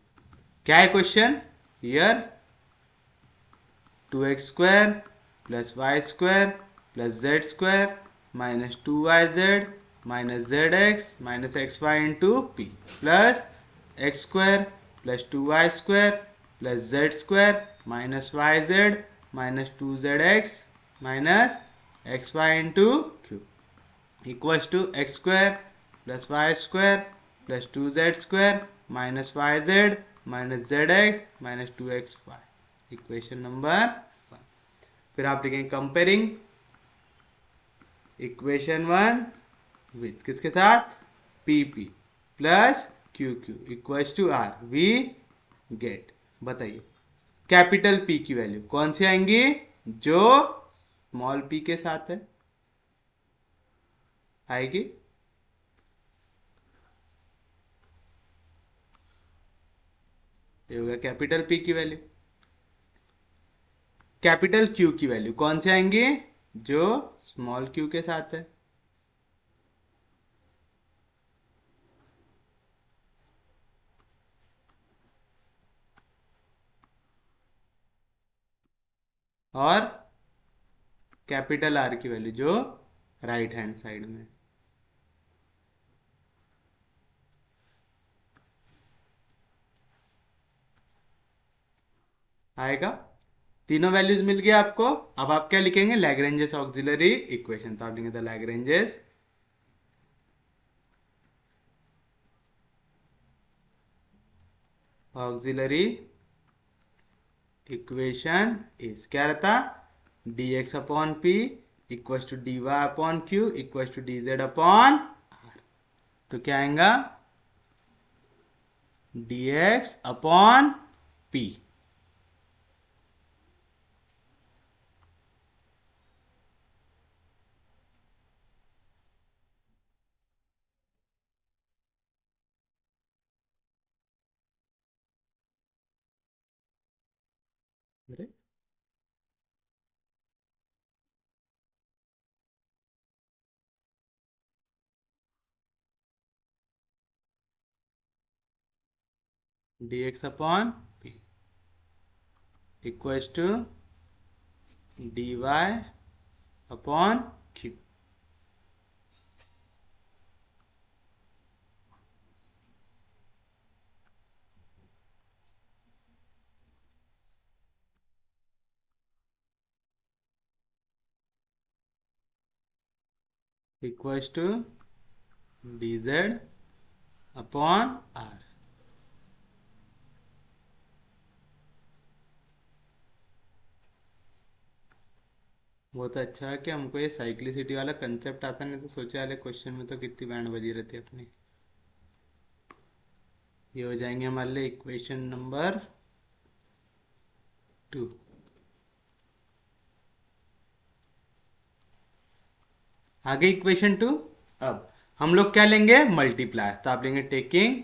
क्या है question, here 2x² plus y² plus z² minus 2yz minus zx minus xy into p plus x² plus 2y² plus z² minus yz minus 2zx minus xy into q equals to x² plus y² plus 2z² minus yz minus zx minus 2xy, equation number 1। फिर आप लिखेंगे कंपेयरिंग इक्वेशन 1 विथ किसके साथ, p p plus q q equals to are, we get, बताइए कैपिटल पी की वैल्यू कौन सी आएंगी, जो स्मॉल पी के साथ है आएगी, ये होगा कैपिटल पी की वैल्यू। कैपिटल क्यू की वैल्यू कौन से आएंगे, जो स्मॉल क्यू के साथ है, और कैपिटल आर की वैल्यू जो राइट हैंड साइड में आएगा। तीनों वैल्यूज मिल गया आपको। अब आप क्या लिखेंगे, लैग्रेंजेस ऑक्सिलरी इक्वेशन, तो आप लिखेंगे लैग्रेंजेस ऑक्सिलरी इक्वेशन इज क्या रहता, dx upon p equal to dy upon q equal to dz upon r, तो क्या आएगा dx upon p, dx upon p equal to dy upon q. Equals to d Z upon r. बहुत अच्छा है कि हमको ये साइक्लिसिटी वाला कंसेप्ट आता, नहीं तो सोचे वाले क्वेश्चन में तो कितनी बैंड बजी रहती है अपनी। ये हो जाएंगे हमारे लिए इक्वेशन नंबर 2। आगे इक्वेशन 2। अब हम लोग क्या लेंगे, मल्टीप्लाई। तो आप लेंगे टेकिंग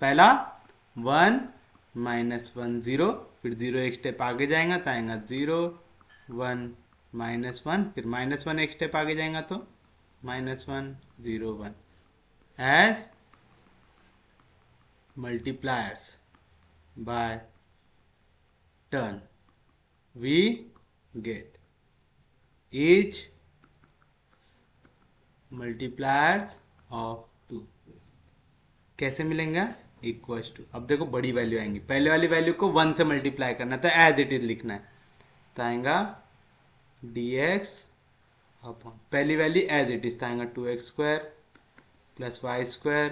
पहला 1 -1 0, फिर 0 एक स्टेप आगे जाएगा तो आएगा 0 1 -1, फिर -1 एक स्टेप आगे जाएगा तो -1 0 1। As multipliers by turn we get each multipliers of 2 कैसे मिलेंगे, इक्वल्स टू। अब देखो बड़ी वैल्यू आएंगी, पहले वाली वैल्यू को 1 से मल्टीप्लाई करना है तो एज इट इज लिखना है। तो आएगा dx अपॉन पहली वैल्यू एज इट इज, तो आएगा 2x² plus y²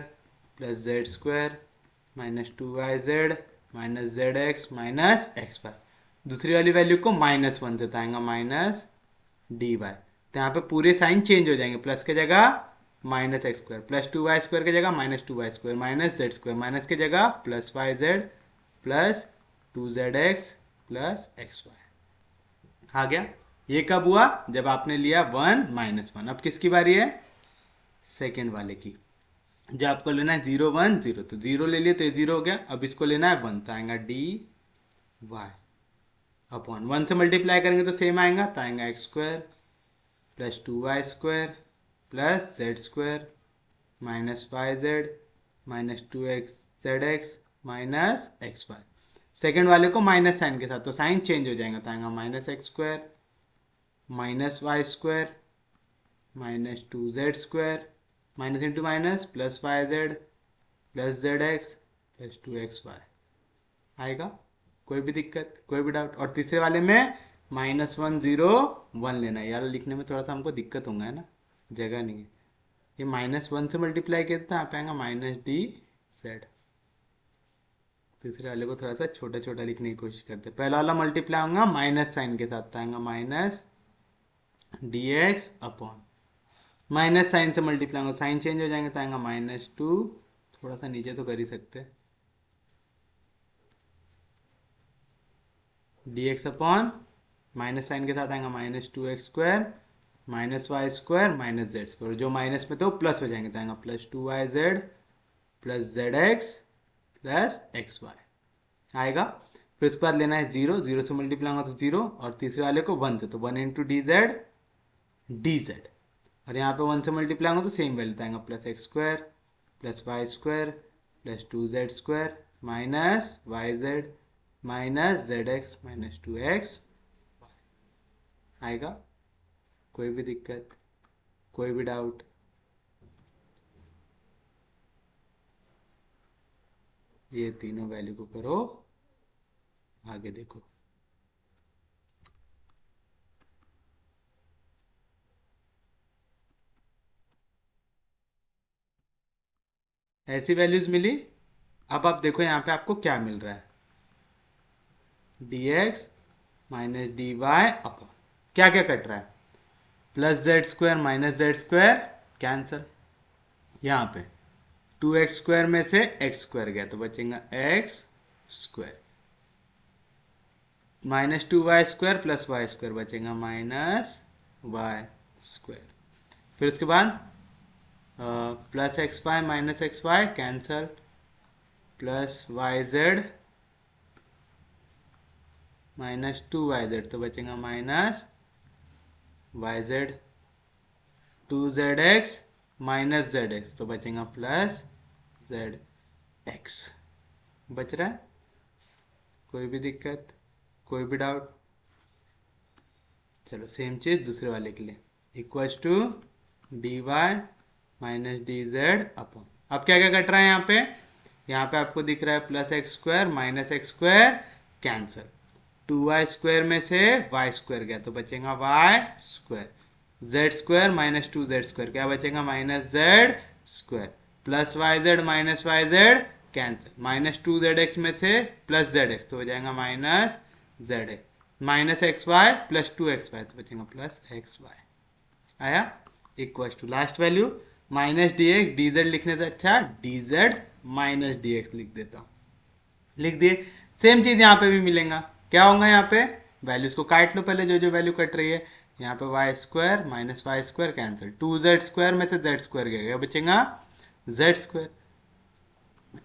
plus z² minus 2yz minus zx minus xy। दूसरी वाली वैल्यू को -1 से आएगा माइनस dy। तो यहाँ पे पूरे साइन चेंज हो जाएंगे, प्लस के जगह -x² प्लस 2y² की जगह -2y² माइनस z² माइनस की जगह plus yz plus 2zx plus xy। आ गया। ये कब हुआ, जब आपने लिया 1 -1। अब किसकी बारी है, सेकेंड वाले की। जब आपको लेना है 0 1 0, तो 0 ले लिए तो ये 0 हो गया। अब इसको लेना है 1, तो आएगा डी वाई अपॉन 1 से मल्टीप्लाई करेंगे तो सेम आएगा, तो आएगा x² plus 2y² plus z² minus yz minus 2xzx minus xy। Second वाले को माइनस साइन के साथ, तो साइन चेंज हो जाएगा, तो आएगा -x² minus y² minus 2z² minus into minus plus yz plus zx plus 2xy आएगा। कोई भी दिक्कत, कोई भी डाउट। और तीसरे वाले में -1 0 1 लेना है, यार लिखने में थोड़ा सा हमको दिक्कत होगा, है ना, जगह नहीं है। ये -1 से मल्टीप्लाई किया था, यहाँ पे आएगा -dz। तीसरे वाले को थोड़ा सा छोटा छोटा लिखने की कोशिश करते हैं। पहला वाला मल्टीप्लाई होगा माइनस साइन के साथ, आएगा minus dx upon minus sine से मल्टीप्लाई होगा, साइन चेंज हो जाएंगे तो आएगा -2। थोड़ा सा नीचे तो कर ही सकते हैं, dx अपॉन माइनस साइन के साथ आएगा -2x² minus y² minus z², जो माइनस में तो प्लस हो जाएंगे तो आएगा plus 2yz plus zx plus xy आएगा। फिर उसके बाद लेना है 0, 0 से मल्टीप्लाई होगा तो 0, और तीसरे वाले को 1 से, तो 1 इंटू dz। और यहाँ पे 1 से मल्टीप्लाई होगा तो सेम वैल्यू आएगा plus x² plus y² plus 2z² minus yz minus zx minus 2x आएगा। कोई भी दिक्कत, कोई भी डाउट। ये तीनों वैल्यू को करो, आगे देखो। ऐसी वैल्यूज मिली। अब आप देखो यहाँ पे आपको क्या मिल रहा है, dx माइनस dy अपॉन क्या क्या कट रहा है, +z² माइनस z² कैंसल। यहाँ पे 2x² में से x² गया तो बचेगा x² minus 2y² plus y² बचेगा माइनस y²। फिर उसके बाद plus xy minus xy cancel, plus yz minus 2yz तो बचेगा minus yz, 2zx minus zx तो बचेगा प्लस zx। बच रहा है, कोई भी दिक्कत, कोई भी डाउट। चलो सेम चीज दूसरे वाले के लिए, equals to dy minus dz upon, अब क्या क्या कट रहा है यहाँ पे आपको दिख रहा है +x² minus x² cancel, 2y² में से y² गया तो बचेगा y², Z square minus 2z², क्या बचेगा minus z square, plus y z minus y z cancel, minus 2zx में से प्लस zx तो हो जाएगा minus zx, minus x y plus 2xy तो बचेगा प्लस xy आया, equal to last value minus D x, d z लिखने से अच्छा d Z minus D x लिख देता हूँ, लिख दिए। सेम चीज यहाँ पे भी मिलेगा, क्या होगा यहाँ पे, वैल्यूज को काट लो पहले, जो जो वैल्यू कट रही है, यहाँ पे y square minus Y square cancel, 2z² में से z² गया, बचेगा z²,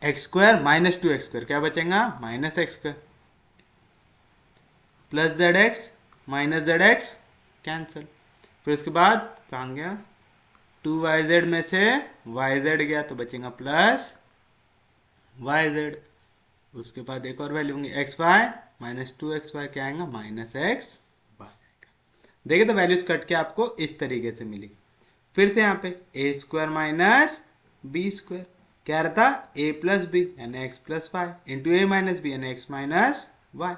x² माइनस 2x², क्या बचेगा minus x², plus zx minus zx cancel, फिर उसके बाद कहाँ गया, 2yz में से yz गया तो बचेगा प्लस yz, उसके बाद एक और वैल्यू होंगी एक्स वाई माइनस 2xy, क्या आएगा माइनस एक्स वाई आएगा। देखिए तो वैल्यूज कट के आपको इस तरीके से मिली। फिर से यहाँ पे a² माइनस b², क्या रहता a प्लस बी यानी एक्स प्लस वाई इंटू ए माइनस बी यानी एक्स माइनस वाई,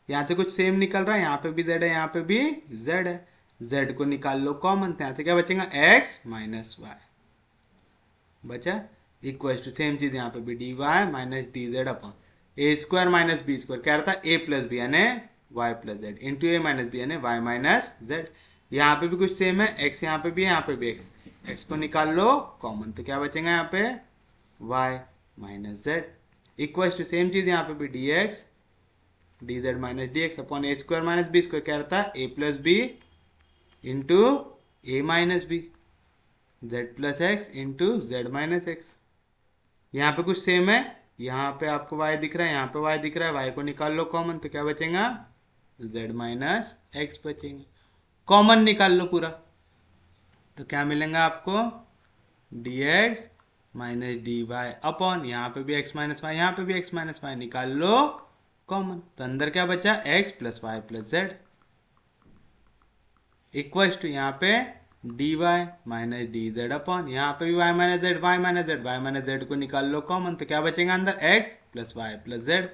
यहाँ से कुछ सेम निकल रहा है, यहाँ पे भी z है यहाँ पे भी z है, z को निकाल लो कॉमन, तो यहाँ से क्या बचेगा एक्स माइनस वाई बचा, इक्वल टू सेम चीज यहाँ पे भी d y minus D Z upon a² minus b², क्या रहता है a प्लस बी यानी y प्लस जेड इंटू ए माइनस बी यानी y माइनस जेड, यहाँ पे भी कुछ सेम है, x यहाँ पे भी है यहाँ पे भी x को निकाल लो कॉमन, तो क्या बचेगा यहाँ पे y minus Z, equal to same चीज यहाँ पे भी dx d Z minus D x upon a² minus b², क्या रहता है a plus B into A minus b z plus x into z minus x, यहाँ पे कुछ सेम है, यहाँ पे आपको y दिख रहा है यहाँ पे y दिख रहा है, y को निकाल लो कॉमन, तो क्या बचेगा z माइनस एक्स बचेगा, कॉमन निकाल लो पूरा, तो क्या मिलेगा आपको dx माइनस dy अपॉन यहाँ पे भी x माइनस वाई यहाँ पे भी x माइनस वाई, निकाल लो कॉमन, तो अंदर क्या बचा x plus Y plus z, equal to यहाँ पे dy minus D Z upon यहाँ पे भी y minus z y minus z को निकाल लो कॉमन, तो क्या बचेगा अंदर x plus Y plus z,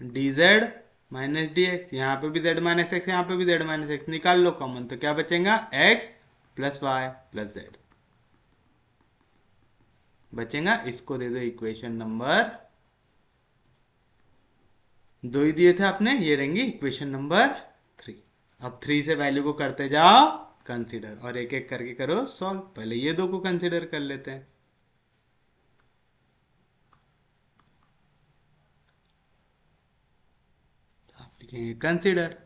D Z minus D x, यहाँ पे भी z माइनस एक्स यहाँ पे भी z माइनस एक्स, निकाल लो कॉमन, तो क्या बचेगा x plus Y plus z बचेगा, इसको दे दो इक्वेशन नंबर 2 ही दिए थे आपने, ये रहेंगी इक्वेशन नंबर 3। अब 3 से वैल्यू को करते जाओ कंसीडर और एक एक करके करो सॉल्व, पहले ये दो को कंसीडर कर लेते हैं। तो आप लिखेंगे कंसीडर,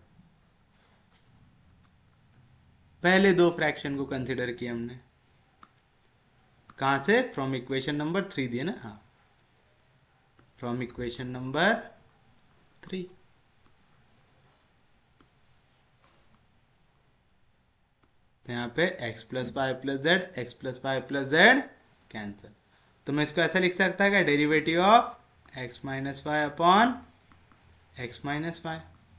पहले दो फ्रैक्शन को कंसीडर किया हमने, कहां से, फ्रॉम इक्वेशन नंबर 3 दिए ना, हाँ फ्रॉम इक्वेशन नंबर 3, तो यहाँ पे x plus Y plus z x plus Y plus z cancel, तो मैं इसको ऐसा लिख सकता है क्या, derivative of x minus y upon x minus y,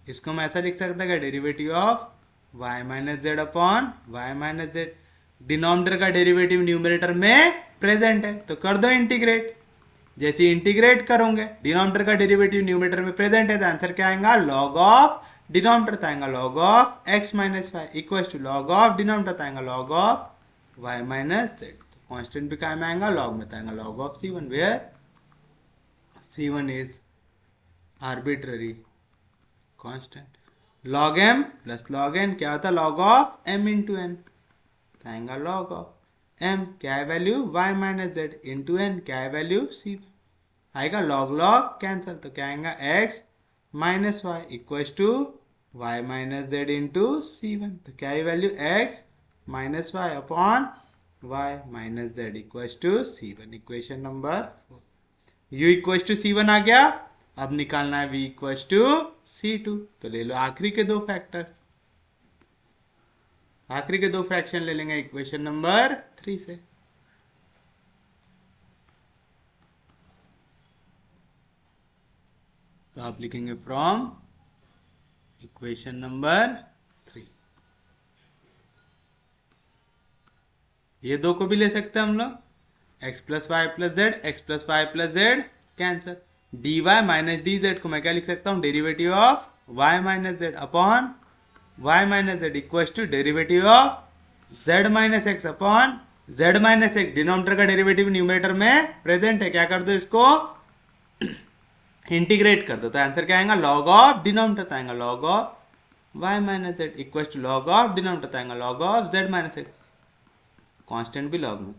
इसको मैं ऐसा लिख सकता है क्या, derivative of y minus z upon y minus z, denominator का डेरिवेटिव न्यूमरेटर में प्रेजेंट है तो कर दो इंटीग्रेट, जैसे इंटीग्रेट करोगे डिनोमिनेटर का डेरिवेटिव न्यूमरेटर में प्रेजेंट है तो आंसर क्या आएगा लॉग ऑफ डिनोमिनेटर तो आएगा log of x minus Y equal to log of denominator तो आएगा log of y minus z, constant भी क्या में आएगा लॉग में, तो आएगा log of c1 where c1 is arbitrary constant, log m plus log n क्या होता है log of m into n, आएगा log ऑफ m क्या है value y minus Z into n क्या है वैल्यू c, आएगा log log कैंसिल, तो क्या आएगा x minus Y equal to Y minus Z into c1, तो क्या है value x minus y upon y minus Z equal to c1, equation number 4, u equal to c1 आ गया, अब निकालना है v इक्वल टू c2, तो ले लो आखिरी के दो फैक्टर्स, आखिरी के दो फ्रैक्शन ले लेंगे इक्वेशन नंबर 3 से, तो आप लिखेंगे फ्रॉम इक्वेशन नंबर 3, ये दो को भी ले सकते हैं हम लोग, x plus Y plus z x plus Y plus z cancel, dy minus D z को मैं क्या लिख सकता हूँ derivative of y minus z upon y minus Z equal to derivative of Z minus x upon z minus x. Denominator का डेरिवेटिव न्यूमरेटर में प्रेजेंट है, क्या कर दो इसको इंटीग्रेट कर दो, तो आंसर क्या आएगा लॉग ऑफ डिनोमिनेटर आएगा log of Y minus Z equal to log of denominator आएगा log of Z minus X, constant भी लॉग में।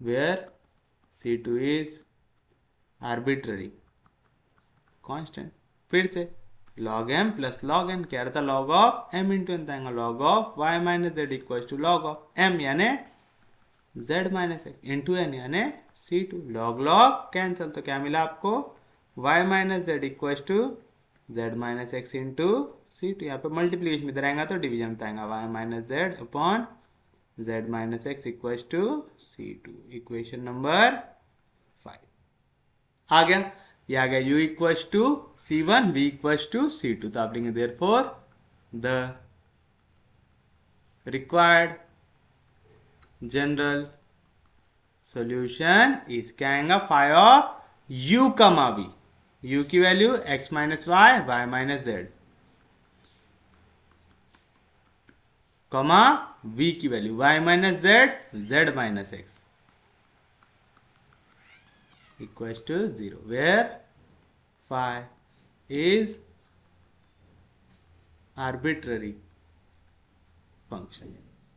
where C2 is arbitrary constant। फिर से log m plus log n, क्या रहता log of m into n आएगा log of y minus Z equal to log of m यानी z minus x into n यानी C2। log log कैंसिल, तो क्या मिला आपको y minus Z equal to z minus x into C2। यहाँ पे मल्टीप्लीकेशन में इधर आएगा तो डिवीजन में आएगा y minus z upon z minus x equal to C2। Equation number 5 आ गया। ये आ गया u equal to C1 v equal to C2। तो आप लेंगे therefore the required general solution is क्या आएगा 5 of u comma v। u की value x minus y y minus z comma v की value y minus z z minus x equal to 0 where phi is arbitrary function.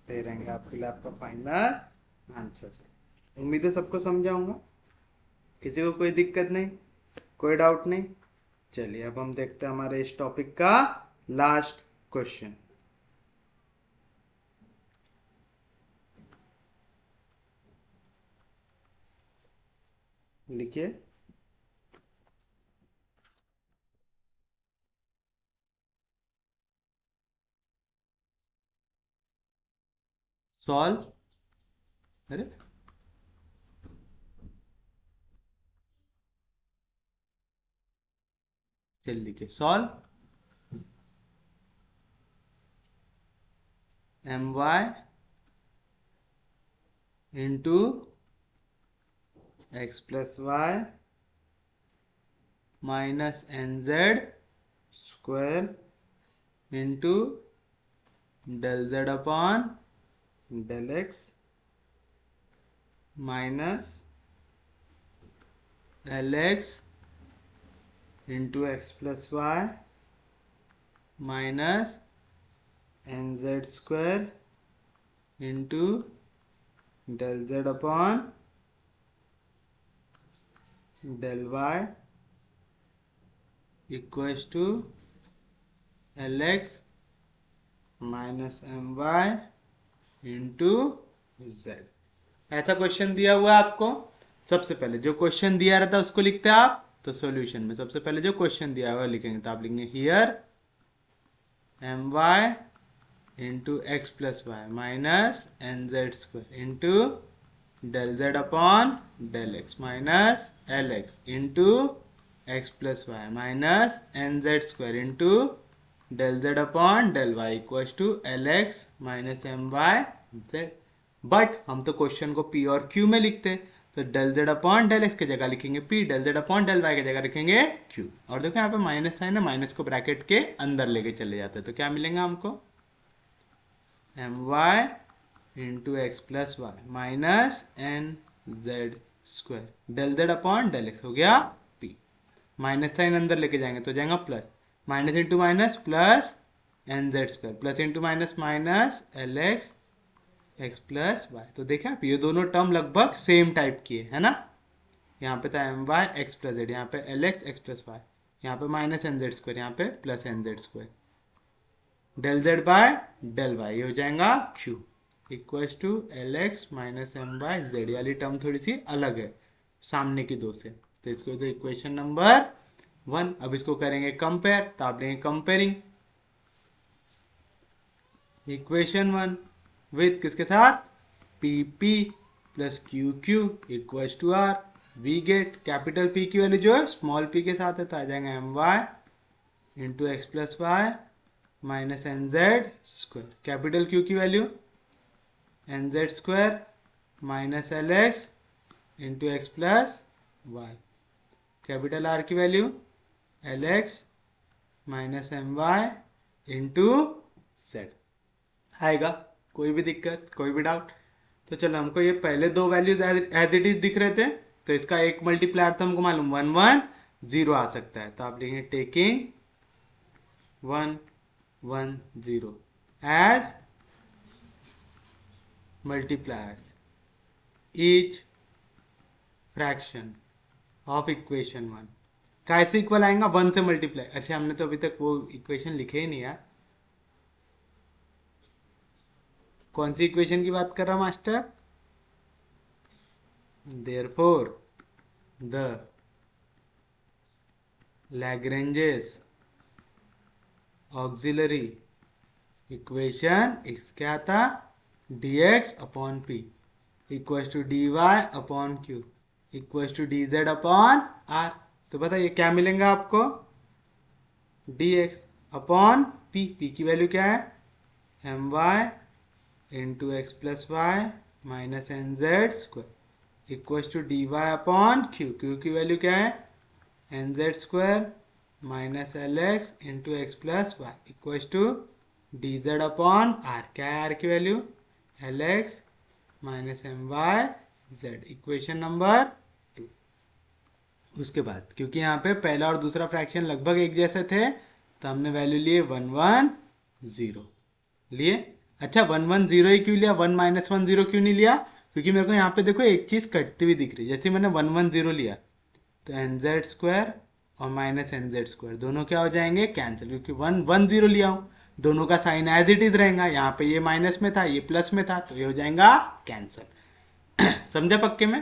दे रहेंगे आपके लिए आपका फाइनल आंसर। उम्मीद है सबको समझाऊंगा, किसी को कोई दिक्कत नहीं, कोई डाउट नहीं। चलिए अब हम देखते हैं हमारे इस टॉपिक का लास्ट क्वेश्चन। लिखिए सॉल्व, अरे चलिए लिखिए solve my into x plus Y minus N Z square into del z upon del x minus L x into x plus Y minus N Z square into del z upon del y equals to l x minus M Y into z. ऐसा क्वेश्चन दिया हुआ है आपको। सबसे पहले जो क्वेश्चन दिया रहता है उसको लिखते हैं आप, तो सॉल्यूशन में सबसे पहले जो क्वेश्चन दिया हुआ है लिखेंगे, तो आप लिखेंगे here m Y into x plus Y minus N Z square into del z upon del x minus L x into x plus Y minus N Z square into del z upon del y equal to l x minus M y z. But हम तो क्वेश्चन को पी और क्यू में लिखते हैं, तो del z upon del x की जगह लिखेंगे p, del z upon del y की जगह लिखेंगे क्यू। और देखो यहाँ पे माइनस साइन है, माइनस को ब्रैकेट के अंदर लेके चले जाते हैं, तो क्या मिलेगा हमको m Y into x plus Y minus N Z square del z upon del x हो गया पी। माइनस साइन अंदर लेके जाएंगे तो जाएगा plus, minus into minus plus N Z square plus into minus minus L x x plus y. तो देखिए आप ये दोनों टर्म लगभग सेम टाइप की है ना। यहाँ पे था m y x plus z, यहाँ पे l x x plus y, यहाँ पे माइनस एन जेड स्क्वायर, यहाँ पे plus N Z square, del z by del y हो जाएगा q equals to l x minus M y z. वाली टर्म थोड़ी सी अलग है सामने की दो से, तो इसको तो इक्वेशन नंबर 1। अब इसको करेंगे कंपेयर, तो आप लेंगे कंपेयरिंग इक्वेशन 1 विथ किसके साथ p p plus q q equals to are. We get capital P की वैल्यू जो है स्मॉल पी के साथ है, तो आ जाएगा M Y into x plus Y minus N Z square, capital Q की value N Z square minus L x into x plus Y. Capital are की value L x minus M Y into Z आएगा। कोई भी दिक्कत, कोई भी डाउट? तो चलो, हमको ये पहले दो वैल्यूज एज इट इज दिख रहे थे, तो इसका एक मल्टीप्लायर तो हमको मालूम 1 1 0 आ सकता है। तो आप लिखेंगे taking 1 1 0 as multipliers each fraction of equation 1। कैसे इक्वल आएगा? 1 से मल्टीप्लाई। अच्छा, हमने तो अभी तक वो इक्वेशन लिखे ही नहीं यार। कौन सी इक्वेशन की बात कर रहा master? Therefore, the Lagrange's auxiliary equation x क्या था? dx upon p equal to dy upon q equal to dz upon r। तो बताइए क्या मिलेगा आपको? dx upon p। p की वैल्यू क्या है? my into x plus Y minus N Z square equal to d Y upon q. Q की वैल्यू क्या है? N Z square minus L x into x plus y equal to d Z upon r. क्या है आर की value? L x minus M y z. Equation number 2। उसके बाद क्योंकि यहाँ पे पहला और दूसरा फ्रैक्शन लगभग एक जैसे थे, तो हमने वैल्यू लिए 1 1 0 लिए। अच्छा, 1 1 0 ही क्यों लिया? 1 माइनस 1 0 क्यों नहीं लिया? क्योंकि मेरे को यहाँ पे देखो एक चीज कटती हुई दिख रही है। जैसे मैंने 1 1 0 लिया तो एन जेड स्क्वायर और माइनस एन जेड स्क्वायर दोनों क्या हो जाएंगे? कैंसिल। क्योंकि 1 1 0 लिया हूँ, दोनों का साइन एज इट इज रहेगा। यहाँ पे ये माइनस में था, ये प्लस में था, तो ये हो जाएगा कैंसिल। समझा पक्के में?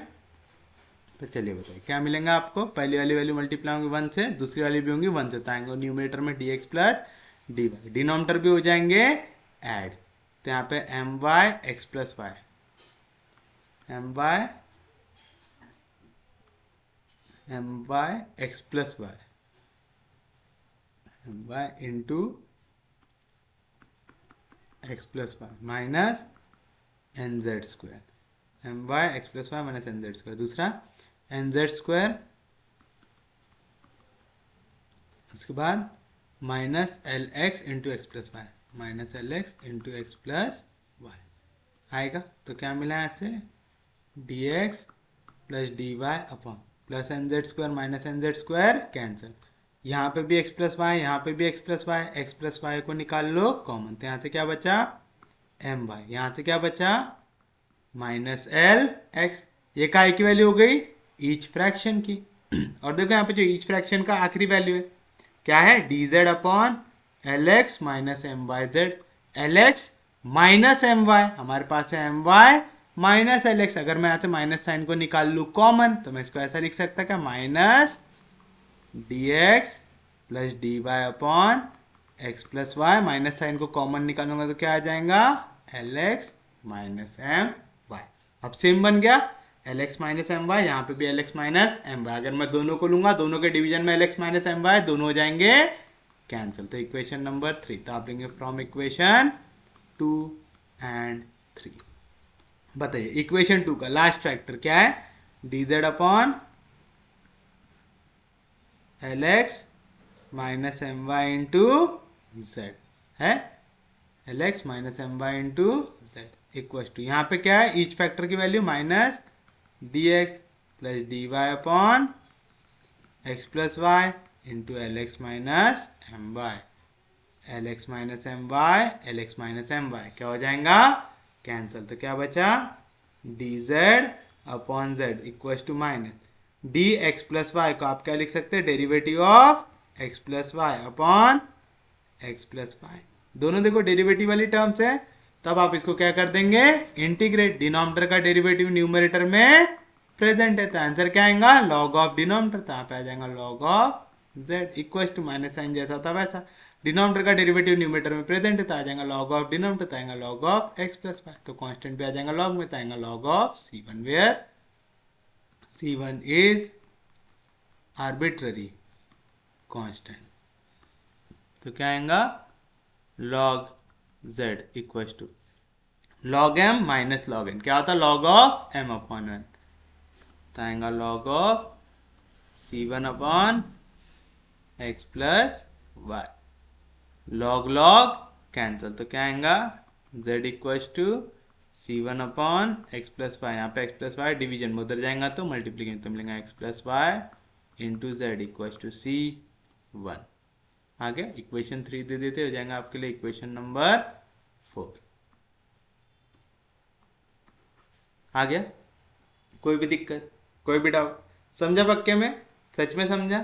तो चलिए बताइए क्या मिलेगा आपको। पहली वाली वैल्यू मल्टीप्लाई होंगी 1 से, दूसरी वाली भी होंगी 1 से, तो आएंगे न्यूमरेटर में d x plus D y. Denominator भी हो जाएंगे ऐड। तो यहाँ पे m y x plus y, m y x plus y, m Y into x plus Y minus N Z square, m y x plus Y minus N Z square. दूसरा एन जेड स्क्वायर, उसके बाद minus L x into x plus Y, minus L x into x plus y आएगा। तो क्या मिला है ऐसे? D x plus D Y upon plus N Z square minus N Z square cancel. यहाँ पे भी एक्स प्लस वाई, यहाँ पे भी x plus y, x plus y को निकाल लो कॉमन। तो यहाँ से क्या बचा? M y. यहाँ से क्या बचा? Minus L x. ये काय की वैल्यू हो गई? ईच फ्रैक्शन की। और देखो यहाँ पे जो ईच फ्रैक्शन का आखिरी वैल्यू है क्या है? D Z upon L x minus M y z. L x minus M y, हमारे पास है m y minus L x. अगर मैं यहाँ से माइनस साइन को निकाल लू कॉमन, तो मैं इसको ऐसा लिख सकता क्या? Minus D x plus D Y upon x plus Y. Minus sign को कॉमन निकालूंगा तो क्या आ जाएगा? L x minus M y. अब सेम बन गया l x minus M y, यहाँ पे भी l x minus M y. अगर मैं दोनों को लूंगा, दोनों के डिवीजन में l x minus M y, दोनों हो जाएंगे कैंसिल। तो इक्वेशन नंबर 3। तो आप लेंगे फ्रॉम इक्वेशन 2 एंड 3। बताइए इक्वेशन 2 का लास्ट फैक्टर क्या है? D Z upon L x minus M Y into Z है, L x minus M Y into Z equal to, यहाँ पे क्या है? ईच फैक्टर की value minus D x plus D Y upon x plus Y into L x minus M Y, L x minus M Y, L x minus M Y क्या हो जाएगा? कैंसिल। तो क्या बचा? D Z upon Z equal to minus D x plus y को आप क्या लिख सकते हैं? Derivative of x plus y upon x plus y. दोनों देखो डेरिवेटिव वाली टर्म्स है, तब आप इसको क्या कर देंगे? इंटीग्रेट। डिनोमिनेटर का डेरिवेटिव न्यूमरेटर में प्रेजेंट है, तो आंसर क्या आएगा? Log of denominator. तो यहाँ पे आ जाएगा log of z equal to minus sign जैसा था वैसा। डिनोमिनेटर का डेरिवेटिव न्यूमरेटर में प्रेजेंट है, तो आ जाएगा लॉग ऑफ डिनोमिनेटर, तो आएगा log of x plus y. तो कांस्टेंट भी आ जाएगा लॉग में, तो आएगा log of c1 where c1 is arbitrary constant. तो क्या आएगा? Log z equal to log m minus log n। क्या होता है? Log of m upon 1। तो आएगा log of C1 upon x plus y. Log log cancel, तो क्या आएगा z equals to C1 upon x plus y. यहाँ पे एक्स प्लस वाई डिवीजन में उधर जाएगा तो मल्टीप्लीकेशन, तो मिलेगा x plus Y into z equals to C1। आगे इक्वेशन 3 दे देते, हो जाएगा आपके लिए इक्वेशन नंबर 4। आ गया? कोई भी दिक्कत, कोई भी डाउट? समझा पक्के में? सच में समझा?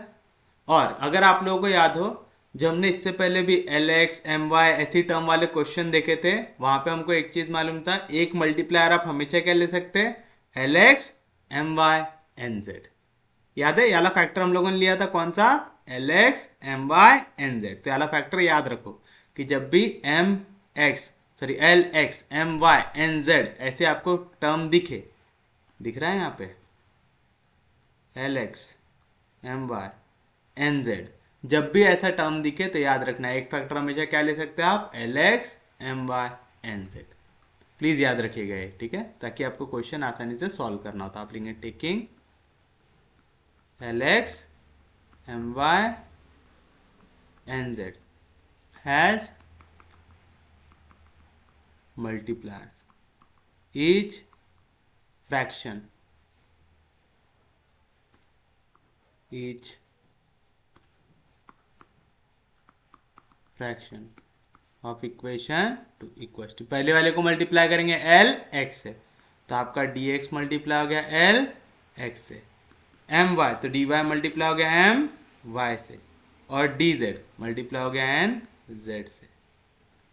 और अगर आप लोगों को याद हो, जो हमने इससे पहले भी एल एक्स एम वाई ऐसी टर्म वाले क्वेश्चन देखे थे, वहां पे हमको एक चीज मालूम था, एक मल्टीप्लायर आप हमेशा क्या ले सकते हैं, l x M y n z. याद है? ये वाला फैक्टर हम लोगों ने लिया था, कौन सा? L x M y n z. तो ये वाला फैक्टर याद रखो कि जब भी l x M y n z ऐसे आपको टर्म दिखे, दिख रहा है यहाँ पे l x M y n z, जब भी ऐसा टर्म दिखे तो याद रखना एक फैक्टर हमेशा क्या ले सकते हैं आप, l x M y n z. Please याद रखिएगा ये, ठीक है, ताकि आपको क्वेश्चन आसानी से सॉल्व करना होता। आप लिखेंगे taking l x M y n z has multipliers, each fraction of equation two equal to, पहले वाले को मल्टीप्लाई करेंगे एल एक्स से, तो आपका डी एक्स मल्टीप्लाई हो गया एल एक्स से, एम वाई तो डी वाई मल्टीप्लाई हो गया एम वाई से, और डी जेड मल्टीप्लाई हो गया एन जेड से।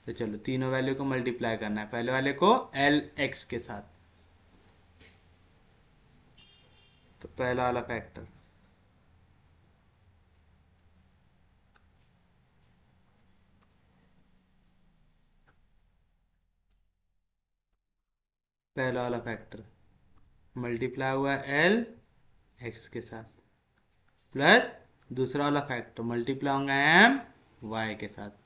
तो चलो तीनों वैल्यू को मल्टीप्लाई करना है, पहले वाले को एल एक्स के साथ, तो पहला वाला फैक्टर पहला वाला फैक्टर मल्टीप्लाई हुआ एल एक्स के साथ, प्लस दूसरा वाला फैक्टर मल्टीप्लाई होगा एम वाई के साथ।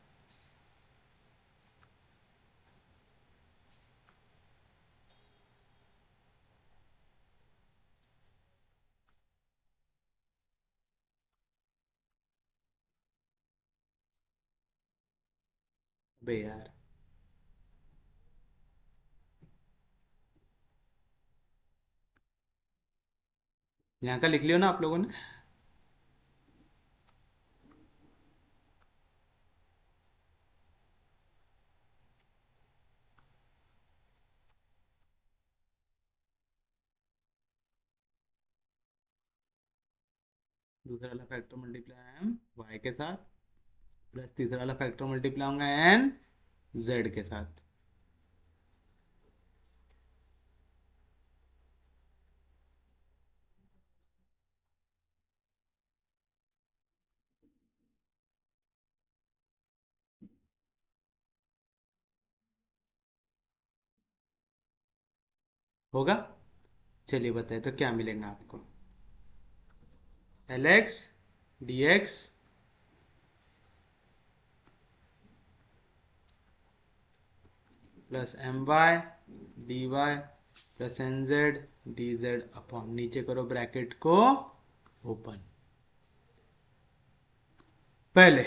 बे यार, यहाँ का लिख लियो ना आप लोगों ने? दूसरा वाला फैक्टर मल्टीप्लाई एम वाई के साथ, प्लस तीसरा वाला फैक्टर मल्टीप्लाई होगा एन जेड के साथ। होगा? चलिए बताइए तो क्या मिलेगा आपको, L x D x plus M Y D Y plus N Z D Z upon, नीचे करो ब्रैकेट को ओपन, पहले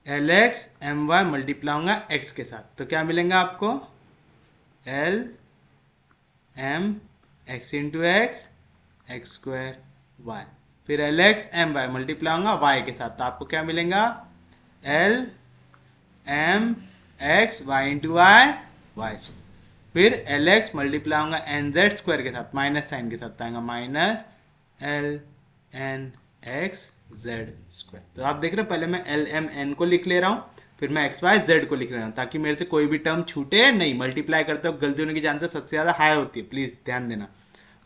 L x M Y multiply होगा एक्स के साथ, तो क्या मिलेगा आपको, L M X into X X square Y, फिर L x M Y multiply होगा वाई के साथ, तो आपको क्या मिलेगा, l M x y into y y, फिर एल एक्स मल्टीप्लाई होगा एन जेड स्क्वायर के साथ, माइनस साइन के साथ आएगा minus l n x z square. तो आप देख रहे हो, पहले मैं एल एम एन को लिख ले रहा हूँ, फिर मैं एक्स वाई जेड को लिख रहा हूँ, ताकि मेरे से कोई भी टर्म छूटे नहीं। मल्टीप्लाई करते हो गलती होने की चांसेस सबसे ज्यादा हाई होती है, प्लीज ध्यान देना।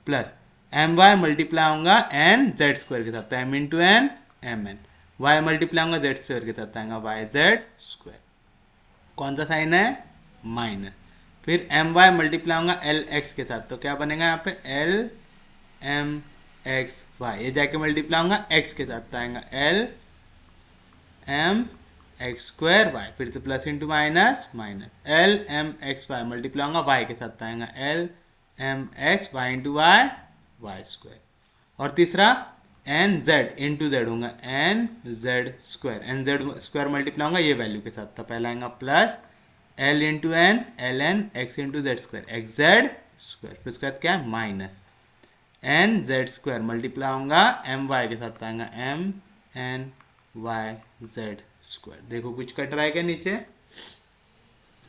प्लस एम वाई मल्टीप्लाई होगा एन जेड स्क्वायर के साथ, तो m into n m n, y multiply होगा जेड स्क्वायर के साथ आएगा वाई जेड स्क्वायर, कौन सा साइन है, माइनस, फिर एम वाई मल्टीप्लाई होगा एल एक्स के साथ, तो क्या बनेगा यहाँ पे एल एम एक्स वाई, ये जाके मल्टीप्लाई होगा एक्स के साथ, तो आएगा l M x square Y, फिर से plus into minus minus, l M x y multiply होगा वाई के साथ, आएगा l M x y into y y square. और तीसरा एन जेड इंटू जेड होगा N Z square, n Z square multiply होगा ये वैल्यू के साथ। तो पहला आएगा plus l into n, l n x into z square, x z square. फिर उसके बाद क्या है minus N Z square multiply होगा एम वाई के साथ, आएगा m n y z square. देखो कुछ कट रहा है क्या नीचे?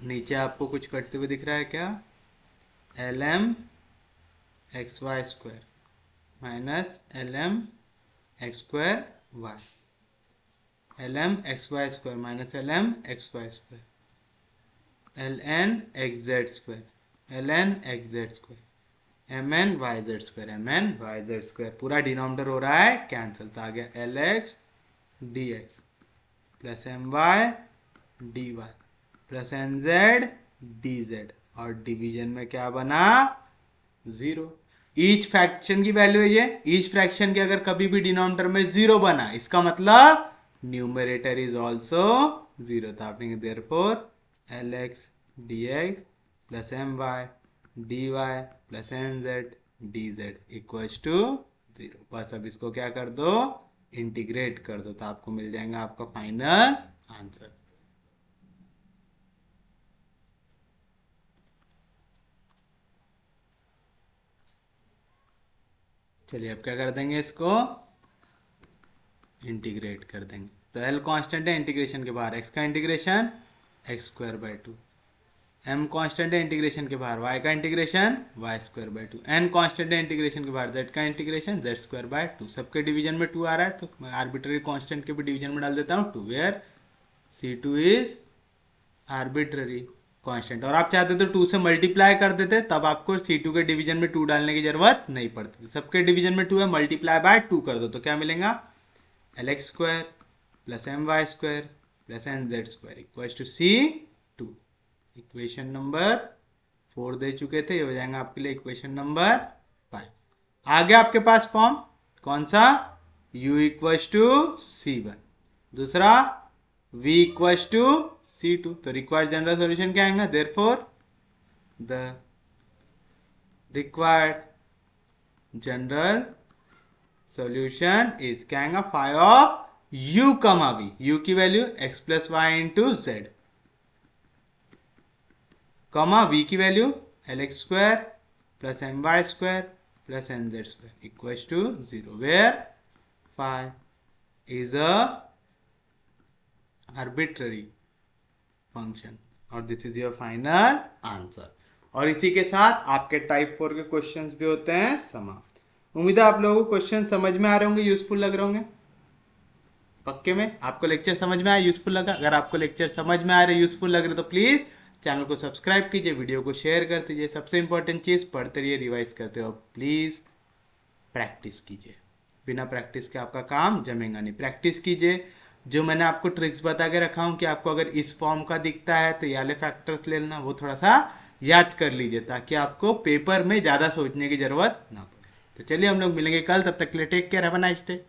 नीचे आपको कुछ कटते हुए दिख रहा है क्या? L M x y square minus l M x square y, l M x y square minus l M x y square, l n x z square, l n x z square, m n y z square, m n y z square. पूरा डिनोमिनेटर हो रहा है कैंसिल, तो आ गया l x D x plus M Y D Y plus N Z D z, और डिवीजन में क्या बना? 0। ईच फ्रैक्शन की वैल्यू है ये। ईच फ्रैक्शन के अगर कभी भी डिनोमिनेटर में 0 बना, इसका मतलब न्यूमरेटर इज ऑल्सो 0 था। आपने therefore l x D x plus M Y D Y plus N Z D z equals to 0। बस अब इसको क्या कर दो? इंटीग्रेट कर दो, तो आपको मिल जाएगा आपका फाइनल आंसर। चलिए अब क्या कर देंगे, इसको इंटीग्रेट कर देंगे। तो एल कांस्टेंट है इंटीग्रेशन के बाहर, एक्स का integration x square by 2, m constant है इंटीग्रेशन के बाहर, वाई का integration y square by 2, n constant है इंटीग्रेशन के बाहर, जेड का इंटीग्रेशन जेड स्क्वायर बाय 2। सबके डिवीजन में 2 आ रहा है, तो मैं आर्बिट्ररी कांस्टेंट के भी डिवीजन में डाल देता हूँ 2, where C2 is arbitrary constant. और आप चाहते तो 2 से मल्टीप्लाई कर देते, तब आपको C2 के डिवीजन में 2 डालने की जरूरत नहीं पड़ती। सबके डिवीजन में 2 है, मल्टीप्लाई बाय 2 कर दो, तो क्या मिलेगा? L x square plus M y square plus N Z square equals to C2। Equation number 4 दे चुके थे, ये हो जाएगा आपके लिए इक्वेशन नंबर 5। आ गया आपके पास फॉर्म कौन सा? u इक्वल्स टू C1, दूसरा v इक्वल्स टू C2। तो रिक्वायर्ड जनरल सॉल्यूशन क्या आएगा? Therefore the required general solution is क्या आएगा? 5 of u comma v, u की value x plus Y into z comma v की value L x square plus M y square plus N Z square equals to 0, where 5 is a arbitrary function, और this is your final answer. और इसी के साथ आपके टाइप 4 के क्वेश्चंस भी होते हैं समाप्त। उम्मीद है आप लोगों को क्वेश्चन समझ में आ रहे होंगे, यूजफुल लग रहे होंगे। पक्के में आपको लेक्चर समझ में आया, यूजफुल लगा? अगर आपको लेक्चर समझ में आ रहे, यूजफुल लग रहे, तो प्लीज चैनल को सब्सक्राइब कीजिए, वीडियो को शेयर कर दीजिए। सबसे इंपॉर्टेंट चीज, पढ़ते रहिए, रिवाइज करते हो, प्लीज प्रैक्टिस कीजिए। बिना प्रैक्टिस के आपका काम जमेगा नहीं। प्रैक्टिस कीजिए। जो मैंने आपको ट्रिक्स बता के रखा हूं कि आपको अगर इस फॉर्म का दिखता है तो ये वाले फैक्टर्स ले लेना, वो थोड़ा सा याद कर लीजिए, ताकि आपको पेपर में ज्यादा सोचने की जरूरत ना पड़े। तो चलिए हम लोग मिलेंगे कल, तब तक के लिए take care, have a nice day.